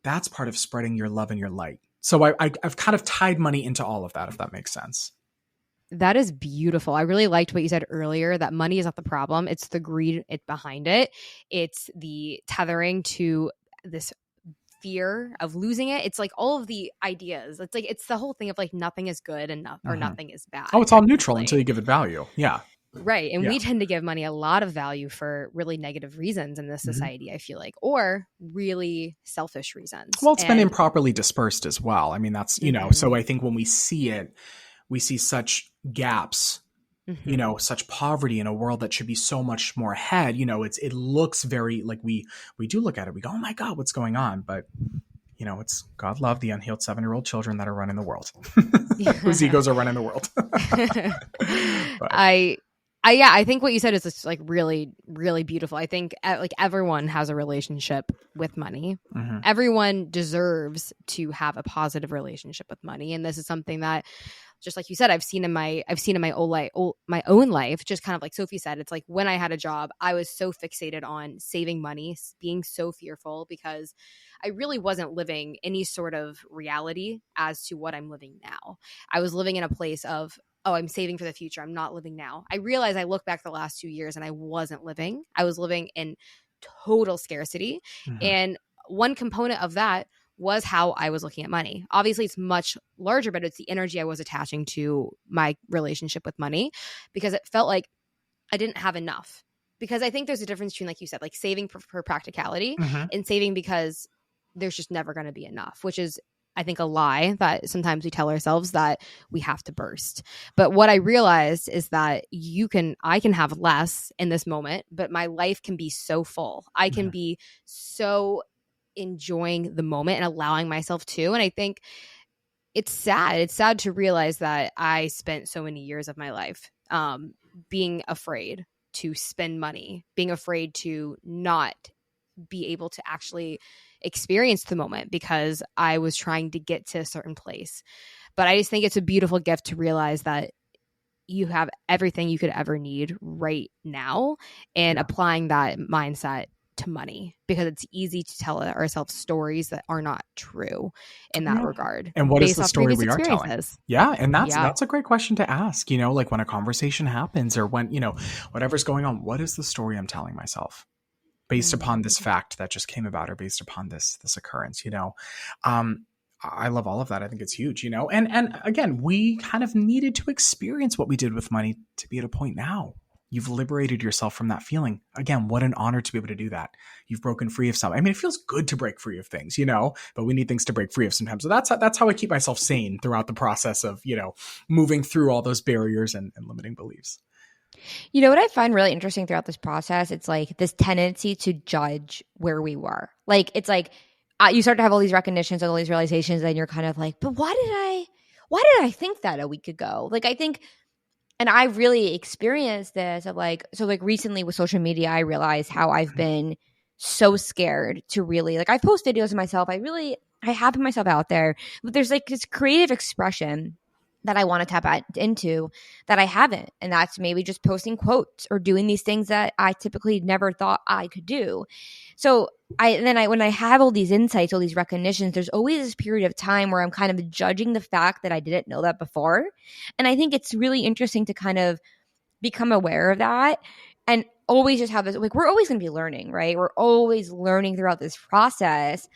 part of spreading your love and your light. So I've kind of tied money into all of that, if that makes sense. That is beautiful. I really liked what you said earlier, that money is not the problem. It's the greed behind it. It's the tethering to this fear of losing it. It's like all of the ideas. It's like, it's the whole thing of like nothing is good and or nothing is bad. Oh, it's all neutral until you give it value. Yeah. Right. And we tend to give money a lot of value for really negative reasons in this society, I feel like, or really selfish reasons. Well, it's been improperly dispersed as well. I mean, that's, so I think when we see it, we see such gaps, such poverty in a world that should be so much more ahead. It looks very like we do look at it. We go, oh my God, what's going on? But it's God love the unhealed 7-year-old children that are running the world, whose egos are running the world. I think what you said is just like really, really beautiful. I think like everyone has a relationship with money. Mm-hmm. Everyone deserves to have a positive relationship with money. And this is something that, just like you said, I've seen in my own life, just kind of like Sophie said, it's like when I had a job, I was so fixated on saving money, being so fearful because I really wasn't living any sort of reality as to what I'm living now. I was living in a place of, oh, I'm saving for the future. I'm not living now. I realized I look back the last 2 years and I wasn't living. I was living in total scarcity. Mm-hmm. And one component of that was how I was looking at money. Obviously, it's much larger, but it's the energy I was attaching to my relationship with money because it felt like I didn't have enough. Because I think there's a difference between, like you said, like saving for practicality and saving because there's just never going to be enough, which is, I think, a lie that sometimes we tell ourselves that we have to burst. But what I realized is that I can have less in this moment, but my life can be so full. I can be so enjoying the moment and allowing myself to. And I think it's sad. It's sad to realize that I spent so many years of my life being afraid to spend money, being afraid to not be able to actually experience the moment because I was trying to get to a certain place. But I just think it's a beautiful gift to realize that you have everything you could ever need right now and applying that mindset to money, because it's easy to tell ourselves stories that are not true in that regard. And what is the story we are telling? Yeah. And that's a great question to ask, like when a conversation happens or when, whatever's going on, what is the story I'm telling myself based upon this fact that just came about or based upon this occurrence, I love all of that. I think it's huge, and again, we kind of needed to experience what we did with money to be at a point now. You've liberated yourself from that feeling. Again, what an honor to be able to do that. You've broken free of something. I mean, it feels good to break free of things, but we need things to break free of sometimes. So that's how I keep myself sane throughout the process of, moving through all those barriers and limiting beliefs. What I find really interesting throughout this process, it's like this tendency to judge where we were. Like, it's like you start to have all these recognitions and all these realizations and you're kind of like, but why did I think that a week ago? Like, I think, and I really experienced this of like, so like recently with social media, I realized how I've been so scared to really, like, I post videos of myself. I have put myself out there, but there's like this creative expression that I want to into that I haven't. And that's maybe just posting quotes or doing these things that I typically never thought I could do. So when I have all these insights, all these recognitions, there's always this period of time where I'm kind of judging the fact that I didn't know that before. And I think it's really interesting to kind of become aware of that and always just have this, like, we're always going to be learning, right? We're always learning throughout this process.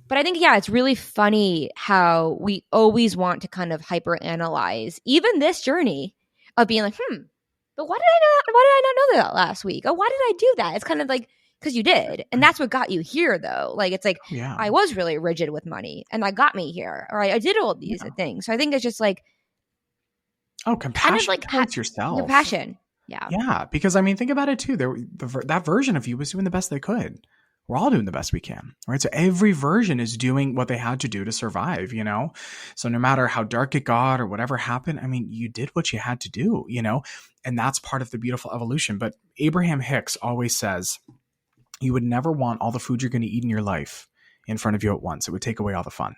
But I think, yeah, it's really funny how we always want to kind of hyper analyze even this journey of being like, but why did I know? Why did I not know that last week? Oh, why did I do that? It's kind of like, because you did. And that's what got you here, though. Like, it's like, Yeah. I was really rigid with money and that got me here. Or I did all these things. So I think it's just like, compassion kind of like towards yourself. Compassion. Yeah. Yeah. Because I mean, think about it too. That version of you was doing the best they could. We're all doing the best we can, right? So every version is doing what they had to do to survive, you know? So no matter how dark it got or whatever happened, I mean, you did what you had to do, you know? And that's part of the beautiful evolution. But Abraham Hicks always says, you would never want all the food you're going to eat in your life in front of you at once. It would take away all the fun.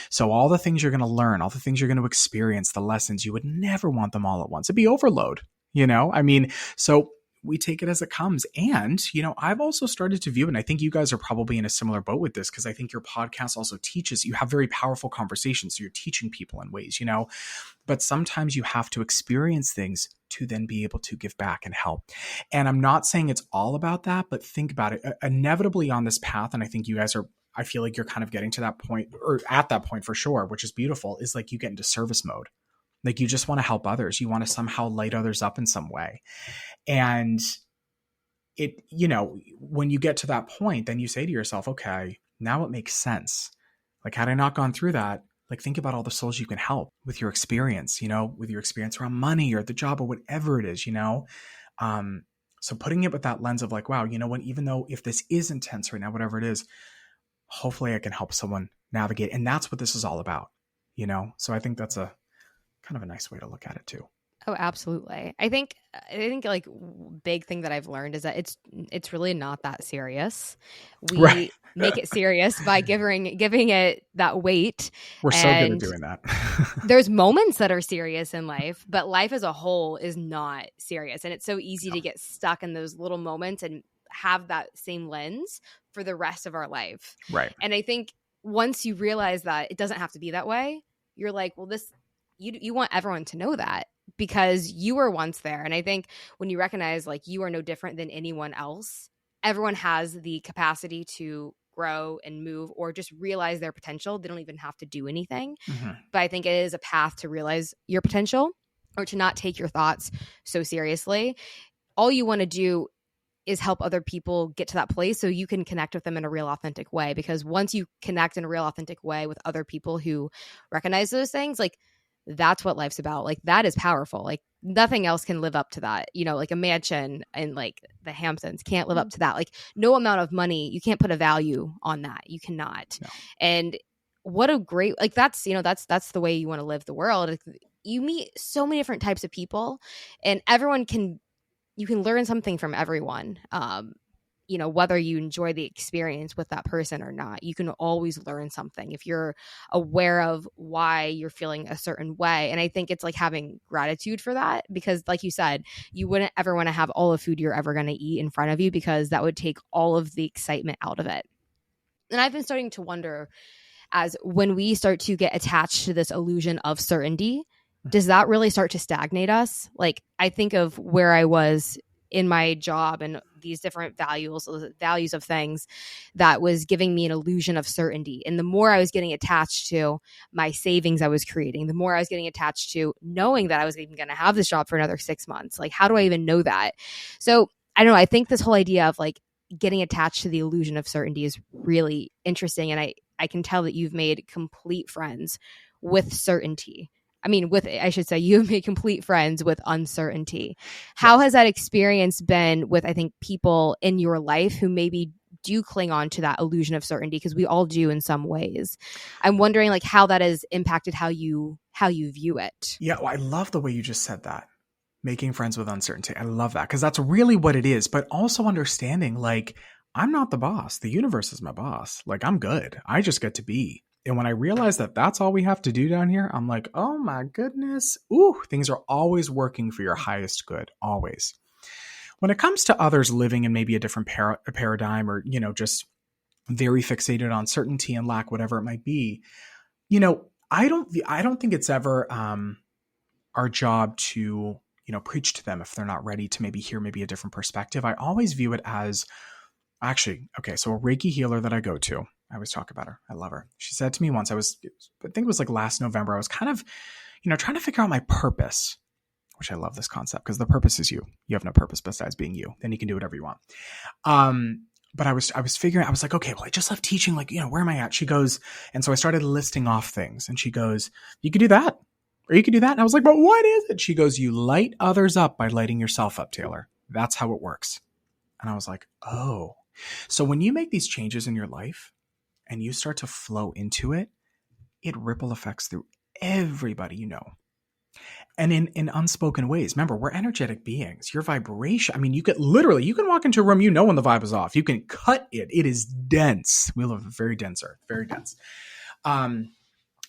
So all the things you're going to learn, all the things you're going to experience, the lessons, you would never want them all at once. It'd be overload, you know? I mean, so we take it as it comes. And, you know, I've also started to view, and I think you guys are probably in a similar boat with this, because I think your podcast also teaches, you have very powerful conversations. So you're teaching people in ways, you know, but sometimes you have to experience things to then be able to give back and help. And I'm not saying it's all about that, but think about it. Inevitably on this path, and I think you guys are, I feel like you're kind of getting to that point, or at that point for sure, which is beautiful, is like you get into service mode. Like you just want to help others. You want to somehow light others up in some way. And it, you know, when you get to that point, then you say to yourself, okay, now it makes sense. Like, had I not gone through that, like, think about all the souls you can help with your experience, you know, with your experience around money or the job or whatever it is, you know? So putting it with that lens of like, wow, you know what, even though if this is intense right now, whatever it is, hopefully I can help someone navigate. And that's what this is all about, you know? So I think that's a kind of a nice way to look at it too. Oh, absolutely. I think like big thing that I've learned is that it's really not that serious. We make it serious by giving it that weight. We're so good at doing that. There's moments that are serious in life, but life as a whole is not serious. And it's so easy to get stuck in those little moments and have that same lens for the rest of our life. Right. And I think once you realize that it doesn't have to be that way, you're like, well, you want everyone to know that, because you were once there. And I think when you recognize like you are no different than anyone else, everyone has the capacity to grow and move or just realize their potential. They don't even have to do anything. Mm-hmm. But I think it is a path to realize your potential or to not take your thoughts so seriously. All you want to do is help other people get to that place so you can connect with them in a real authentic way. Because once you connect in a real authentic way with other people who recognize those things, like that's what life's about. Like that is powerful. Like nothing else can live up to that. You know, like a mansion in like the Hamptons can't live up to that. Like no amount of money, you can't put a value on that. You cannot. No. And what a great, like that's, you know, that's the way you want to live the world. You meet so many different types of people and you can learn something from everyone. You know, whether you enjoy the experience with that person or not, you can always learn something if you're aware of why you're feeling a certain way. And I think it's like having gratitude for that, because like you said, you wouldn't ever want to have all the food you're ever going to eat in front of you, because that would take all of the excitement out of it. And I've been starting to wonder, as when we start to get attached to this illusion of certainty, does that really start to stagnate us? Like I think of where I was in my job and these different values of things that was giving me an illusion of certainty. And the more I was getting attached to my savings I was creating, the more I was getting attached to knowing that I was even going to have this job for another 6 months. Like, how do I even know that? So I don't know. I think this whole idea of like getting attached to the illusion of certainty is really interesting. And I can tell that you've made complete friends with certainty. I mean, I should say you've made complete friends with uncertainty. How has that experience been with, I think, people in your life who maybe do cling on to that illusion of certainty? Because we all do in some ways. I'm wondering like how that has impacted how you view it. Yeah, well, I love the way you just said that. Making friends with uncertainty. I love that, because that's really what it is. But also understanding like I'm not the boss. The universe is my boss. Like I'm good. I just get to be. And when I realized that that's all we have to do down here, I'm like, oh my goodness. Ooh, things are always working for your highest good. Always. When it comes to others living in maybe a different paradigm or, just very fixated on certainty and lack, whatever it might be, I don't think it's ever our job to, preach to them if they're not ready to maybe hear maybe a different perspective. I always view it as actually, okay, so a Reiki healer that I go to, I always talk about her. I love her. She said to me once, I think it was like last November, I was kind of, trying to figure out my purpose, which I love this concept because the purpose is you. You have no purpose besides being you. Then you can do whatever you want. But I was figuring, I was like, okay, well, I just love teaching. Like, where am I at? She goes, and so I started listing off things and she goes, you could do that or you could do that. And I was like, but what is it? She goes, you light others up by lighting yourself up, Taylor. That's how it works. And I was like, oh, so when you make these changes in your life and you start to flow into it, it ripple effects through everybody you know. And in unspoken ways. Remember, we're energetic beings. Your vibration, I mean, you can walk into a room, when the vibe is off. You can cut it. It is dense. We live very dense earth, very dense. A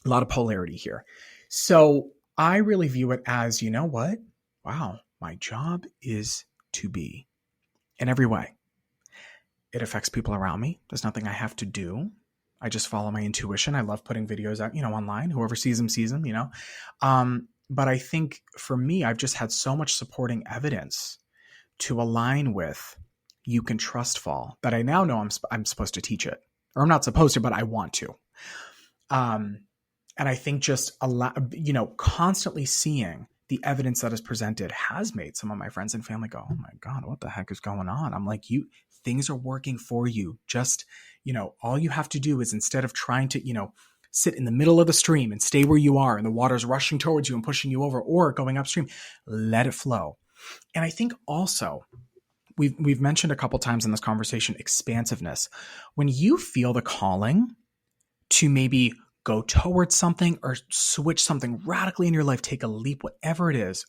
lot of polarity here. So I really view it as, you know what? Wow, my job is to be in every way. It affects people around me. There's nothing I have to do. I just follow my intuition. I love putting videos out, online. Whoever sees them, But I think for me, I've just had so much supporting evidence to align with you can trust fall that I now know I'm supposed to teach it. Or I'm not supposed to, but I want to. And I think just constantly seeing the evidence that is presented has made some of my friends and family go, oh my God, what the heck is going on? I'm like, things are working for you. Just, all you have to do is instead of trying to, sit in the middle of the stream and stay where you are and the water's rushing towards you and pushing you over or going upstream, let it flow. And I think also we've mentioned a couple times in this conversation, expansiveness. When you feel the calling to maybe go towards something or switch something radically in your life, take a leap, whatever it is,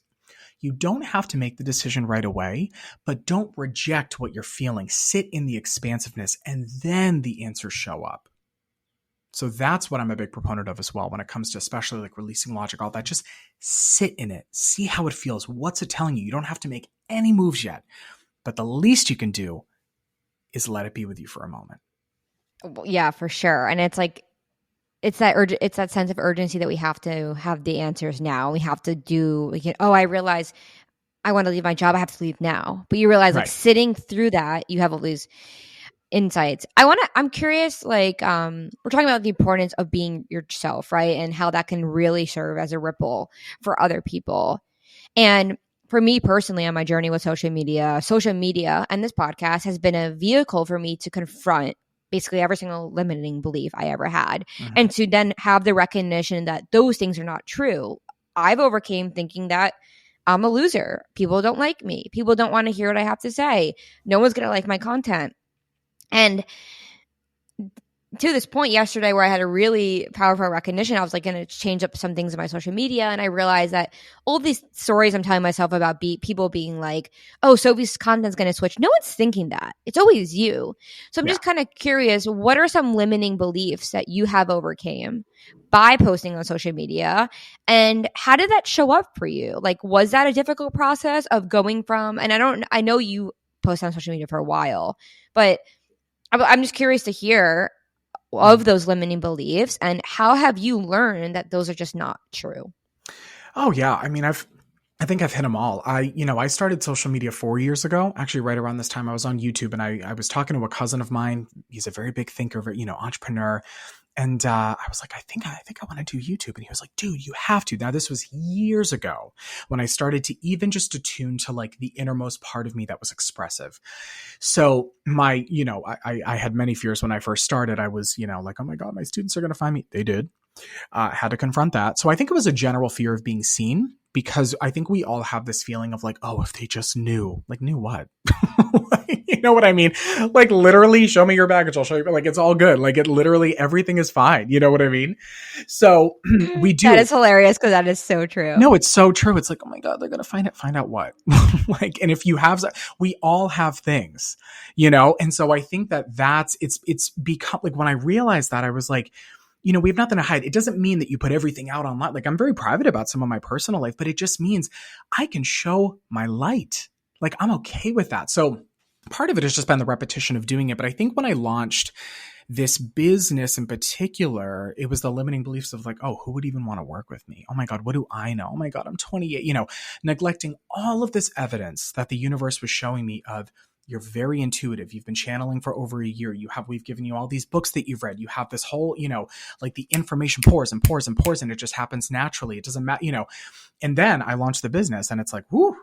you don't have to make the decision right away, but don't reject what you're feeling. Sit in the expansiveness and then the answers show up. So that's what I'm a big proponent of as well when it comes to especially like releasing logic, all that. Just sit in it. See how it feels. What's it telling you? You don't have to make any moves yet. But the least you can do is let it be with you for a moment. Yeah, for sure. And it's like, it's that sense of urgency that we have to have the answers now. We have to I realize I want to leave my job. I have to leave now. But you realize like sitting through that, you have all these insights. I'm curious, we're talking about the importance of being yourself, right? And how that can really serve as a ripple for other people. And for me personally, on my journey with social media and this podcast has been a vehicle for me to confront basically every single limiting belief I ever had. Mm-hmm. And to then have the recognition that those things are not true. I've overcame thinking that I'm a loser. People don't like me. People don't want to hear what I have to say. No one's going to like my content. And to this point yesterday where I had a really powerful recognition, I was like going to change up some things in my social media. And I realized that all these stories I'm telling myself about people being like, oh, Sophie's content's going to switch. No one's thinking that. It's always you. So I'm just kind of curious, what are some limiting beliefs that you have overcame by posting on social media? And how did that show up for you? Like, was that a difficult process of going from, and I know you post on social media for a while, but I'm just curious to hear of those limiting beliefs and how have you learned that those are just not true? Oh yeah. I mean, I think I've hit them all. I started social media 4 years ago, actually right around this time I was on YouTube and I was talking to a cousin of mine. He's a very big thinker, entrepreneur. And I was like, I think I want to do YouTube. And he was like, dude, you have to. Now, this was years ago when I started to even just attune to like the innermost part of me that was expressive. So I had many fears when I first started. I was, like, oh my God, my students are going to find me. They did. Had to confront that. So I think it was a general fear of being seen, because I think we all have this feeling of like, oh, if they just knew. Like, knew what? You know what I mean? Like, literally, show me your baggage. I'll show you. Like, it's all good. Like, it literally, everything is fine. You know what I mean? So we do. That is hilarious because that is so true. No, it's so true. It's like, oh my God, they're going to find it. Find out what? Like, and if you have, we all have things, And so I think it's become like, when I realized that, I was like, we have nothing to hide. It doesn't mean that you put everything out online. Like, I'm very private about some of my personal life, but it just means I can show my light. Like, I'm okay with that. So part of it has just been the repetition of doing it. But I think when I launched this business in particular, it was the limiting beliefs of like, oh, who would even want to work with me? Oh my God, what do I know? Oh my God, I'm 28, neglecting all of this evidence that the universe was showing me of, you're very intuitive. You've been channeling for over a year. We've given you all these books that you've read. You have this whole, like the information pours and pours and pours, and it just happens naturally. It doesn't matter, and then I launched the business and it's like, whoo,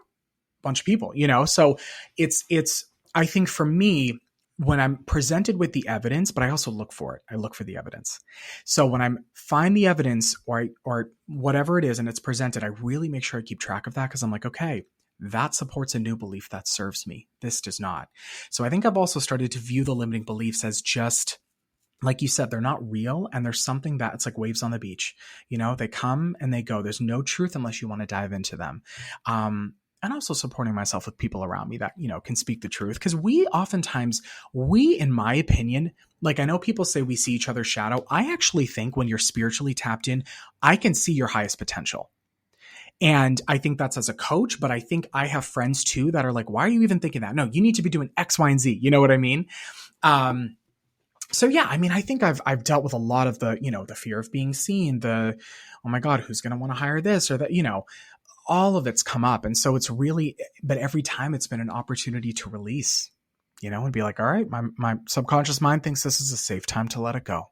bunch of people, so it's, I think for me, when I'm presented with the evidence, but I also look for it. I look for the evidence. So when I find the evidence or whatever it is and it's presented, I really make sure I keep track of that, because I'm like, okay, that supports a new belief that serves me. This does not. So I think I've also started to view the limiting beliefs as just, like you said, they're not real. And there's something that it's like waves on the beach. They come and they go. There's no truth unless you want to dive into them. And also supporting myself with people around me that, can speak the truth. Because we, in my opinion, like, I know people say we see each other's shadow. I actually think when you're spiritually tapped in, I can see your highest potential. And I think that's as a coach, but I think I have friends too that are like, why are you even thinking that? No, you need to be doing X, Y, and Z. You know what I mean? So yeah, I mean, I think I've dealt with a lot of the, the fear of being seen, the, oh my God, who's going to want to hire this or that, all of it's come up. And so it's really, but every time it's been an opportunity to release, and be like, all right, my subconscious mind thinks this is a safe time to let it go,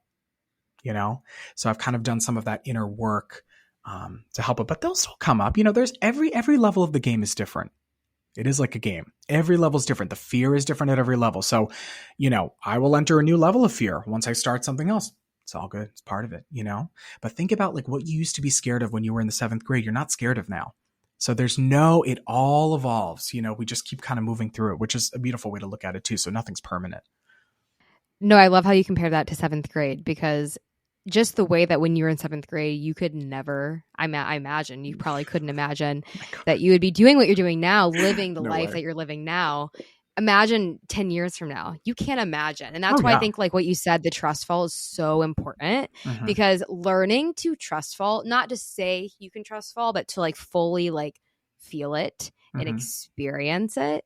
So I've kind of done some of that inner work to help it, but they'll still come up. There's every level of the game is different. It is like a game. Every level is different. The fear is different at every level. So, I will enter a new level of fear once I start something else. It's all good. It's part of it, But think about like what you used to be scared of when you were in the 7th grade. You're not scared of now. So it all evolves. We just keep kind of moving through it, which is a beautiful way to look at it too. So nothing's permanent. No, I love how you compare that to 7th grade, because just the way that when you were in 7th grade, you could never, I imagine you probably couldn't imagine that you would be doing what you're doing now, living the life that you're living now. Imagine 10 years from now. You can't imagine. And that's why I think, like what you said, the trust fall is so important, because learning to trust fall, not to say you can trust fall, but to like fully like feel it and experience it,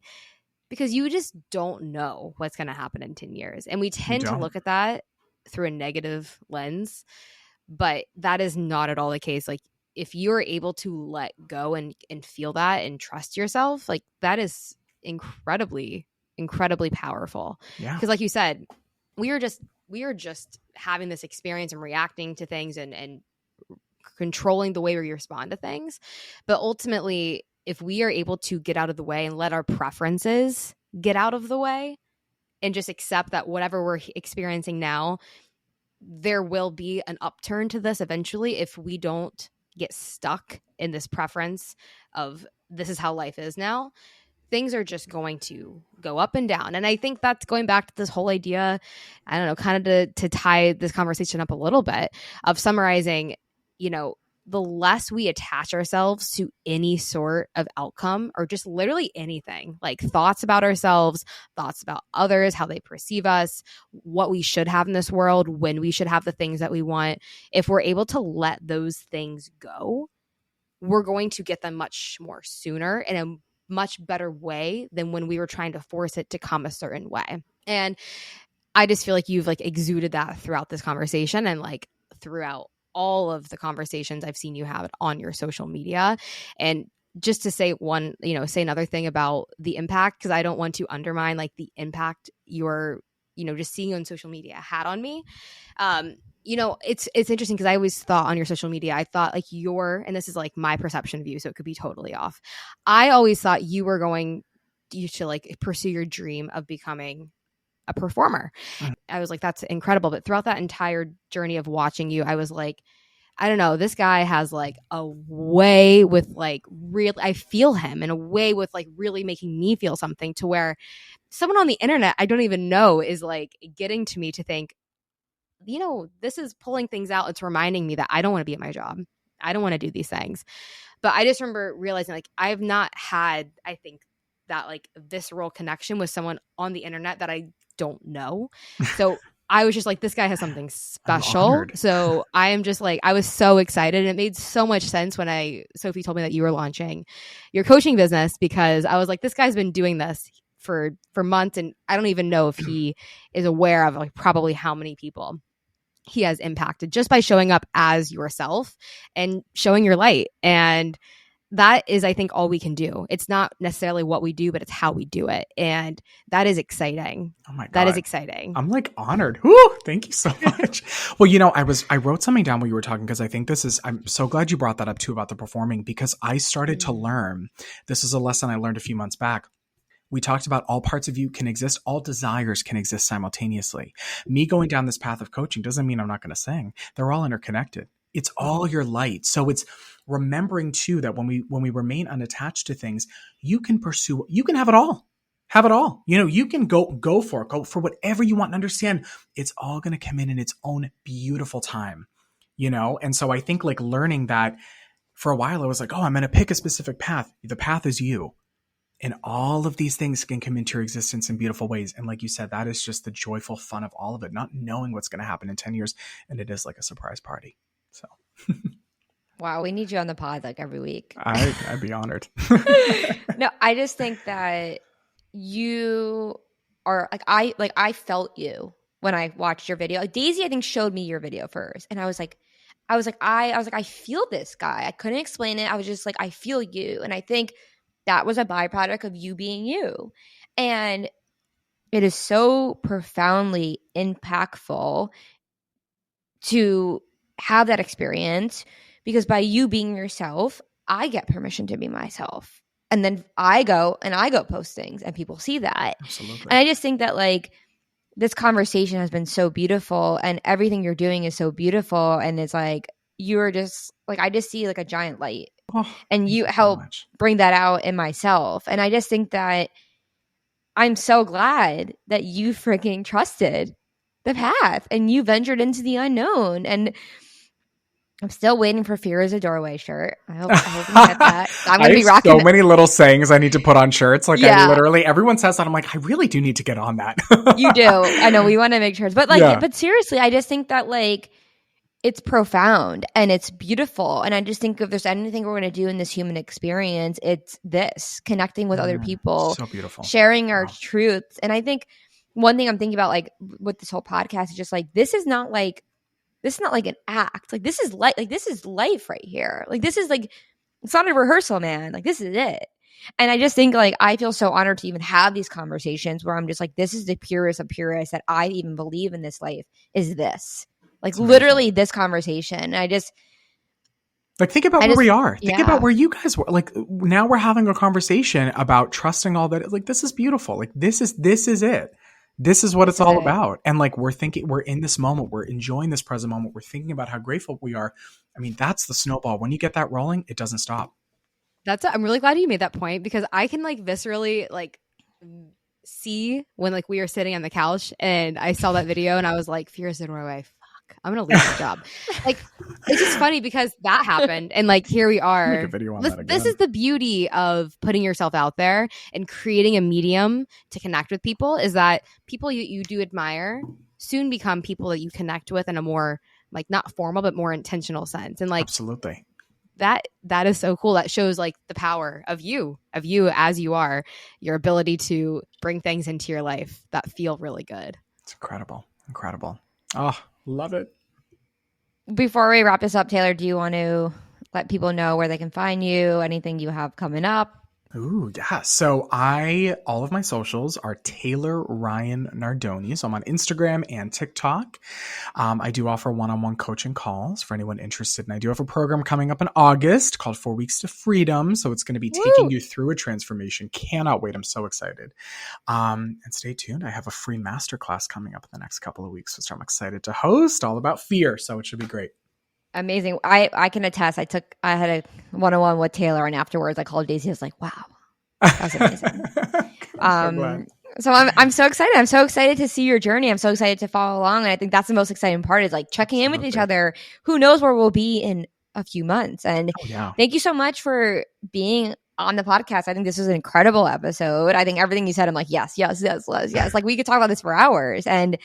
because you just don't know what's going to happen in 10 years. And we tend to look at that through a negative lens, but that is not at all the case. Like, if you're able to let go and feel that and trust yourself, like that is incredibly powerful. Because like you said, we are just having this experience and reacting to things and controlling the way we respond to things. But ultimately, if we are able to get out of the way and let our preferences get out of the way and just accept that whatever we're experiencing now, there will be an upturn to this eventually if we don't get stuck in this preference of this is how life is now. Things are just going to go up and down. And I think that's going back to this whole idea, I don't know, kind of to tie this conversation up a little bit, of summarizing, the less we attach ourselves to any sort of outcome, or just literally anything, like thoughts about ourselves, thoughts about others, how they perceive us, what we should have in this world, when we should have the things that we want. If we're able to let those things go, we're going to get them much more sooner in a much better way than when we were trying to force it to come a certain way. And I just feel like you've like exuded that throughout this conversation, and like throughout all of the conversations I've seen you have on your social media. And just to say say another thing about the impact, because I don't want to undermine like the impact your, just seeing on social media had on me. It's interesting, because I always thought on your social media, I thought like and this is like my perception of you, so it could be totally off. I always thought you should like pursue your dream of becoming a performer. I was like, that's incredible. But throughout that entire journey of watching you, I was like, I don't know, this guy has like a way with like I feel him in a way with like really making me feel something, to where someone on the internet I don't even know is like getting to me to think, this is pulling things out. It's reminding me that I don't want to be at my job. I don't want to do these things. But I just remember realizing like I have not had, I think, that like visceral connection with someone on the internet that I don't know. So I was just like, this guy has something I'm special. honored. So I am just like, I was so excited. And it made so much sense when Sophie told me that you were launching your coaching business, because I was like, this guy's been doing this for months. And I don't even know if he is aware of like probably how many people he has impacted just by showing up as yourself and showing your light. And that is, I think, all we can do. It's not necessarily what we do, but it's how we do it. And that is exciting. Oh my God. That is exciting. I'm like honored. Whew, thank you so much. Well, I wrote something down while you were talking, because I think I'm so glad you brought that up too, about the performing, because I started to learn, this is a lesson I learned a few months back. We talked about all parts of you can exist. All desires can exist simultaneously. Me going down this path of coaching doesn't mean I'm not going to sing. They're all interconnected. It's all your light. So it's remembering too that when we remain unattached to things, you can have it all. Have it all. You can go for it. Go for whatever you want, and understand it's all going to come in its own beautiful time. And so I think like learning that, for a while I was like, oh, I'm going to pick a specific path. The path is you. And all of these things can come into your existence in beautiful ways. And like you said, that is just the joyful fun of all of it, not knowing what's going to happen in 10 years. And it is like a surprise party. So. Wow, we need you on the pod like every week. I'd be honored. No, I just think that you are I felt you when I watched your video. Like Daisy, I think, showed me your video first. And I feel this guy. I couldn't explain it. I was just like, I feel you. And I think that was a byproduct of you being you. And it is so profoundly impactful to have that experience, because by you being yourself, I get permission to be myself. And then I go post things and people see that. Absolutely. And I just think that like this conversation has been so beautiful, and everything you're doing is so beautiful. And it's like, you're just like, I just see like a giant light. Oh, and you help bring that out in myself. And I just think that I'm so glad that you freaking trusted the path and you ventured into the unknown. And I'm still waiting for Fear is a Doorway shirt. I hope you get that. I'm going to be rocking so many little sayings I need to put on shirts. Like Yeah. Everyone says that. I'm like, I really do need to get on that. You do. I know we want to make shirts, but but seriously, I just think that like, it's profound and it's beautiful. And I just think if there's anything we're going to do in this human experience, it's this, connecting with other people, so beautiful, sharing our truths. And I think one thing I'm thinking about, like with this whole podcast, is just like, this is not like an act. Like this is life right here. Like this is like, it's not a rehearsal, man. Like this is it. And I just think like, I feel so honored to even have these conversations where I'm just like, this is the purest of purest that I even believe in this life is this. Like literally this conversation. And I just like, think about where we are. Think about where you guys were. Like now we're having a conversation about trusting all that. Like, this is beautiful. Like this is it. This is what it's all about. And like, we're in this moment, we're enjoying this present moment. We're thinking about how grateful we are. I mean, that's the snowball. When you get that rolling, it doesn't stop. I'm really glad you made that point, because I can like viscerally like see when like we were sitting on the couch and I saw that video and I was like, Fear is a Doorway. I'm going to leave my job. Like, it's just funny because that happened. And like, here we are. Make a video on that again. This is the beauty of putting yourself out there and creating a medium to connect with people, is that people you do admire soon become people that you connect with in a more like not formal, but more intentional sense. And like, absolutely. That is so cool. That shows like the power of you as you are, your ability to bring things into your life that feel really good. It's incredible. Oh, love it. Before we wrap this up, Taylor, do you want to let people know where they can find you? Anything you have coming up? Ooh, yeah. So all of my socials are Taylor Ryan Nardone. So I'm on Instagram and TikTok. I do offer one-on-one coaching calls for anyone interested. And I do have a program coming up in August called 4 Weeks to Freedom. So it's going to be taking you through a transformation. Cannot wait. I'm so excited. And stay tuned. I have a free masterclass coming up in the next couple of weeks, which I'm excited to host, all about fear. So it should be great. Amazing. I can attest. I had a one-on-one with Taylor, and afterwards I called Daisy. I was like, wow, that was amazing. So I'm so excited. I'm so excited to see your journey. I'm so excited to follow along. And I think that's the most exciting part, is like checking in with each other. Who knows where we'll be in a few months. And thank you so much for being on the podcast. I think this was an incredible episode. I think everything you said, I'm like, yes, yes, yes, yes, yes. Like we could talk about this for hours. And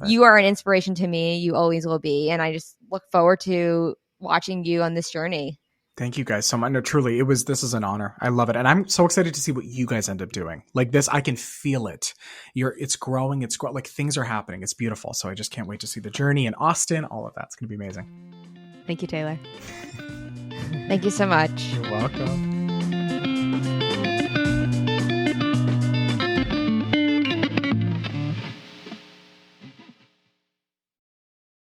you are an inspiration to me. You always will be. And I just look forward to watching you on this journey. Thank you guys so much. No, truly, this is an honor. I love it. And I'm so excited to see what you guys end up doing. Like this, I can feel it. It's growing. Like things are happening. It's beautiful. So I just can't wait to see the journey in Austin. All of that's going to be amazing. Thank you, Taylor. Thank you so much. You're welcome.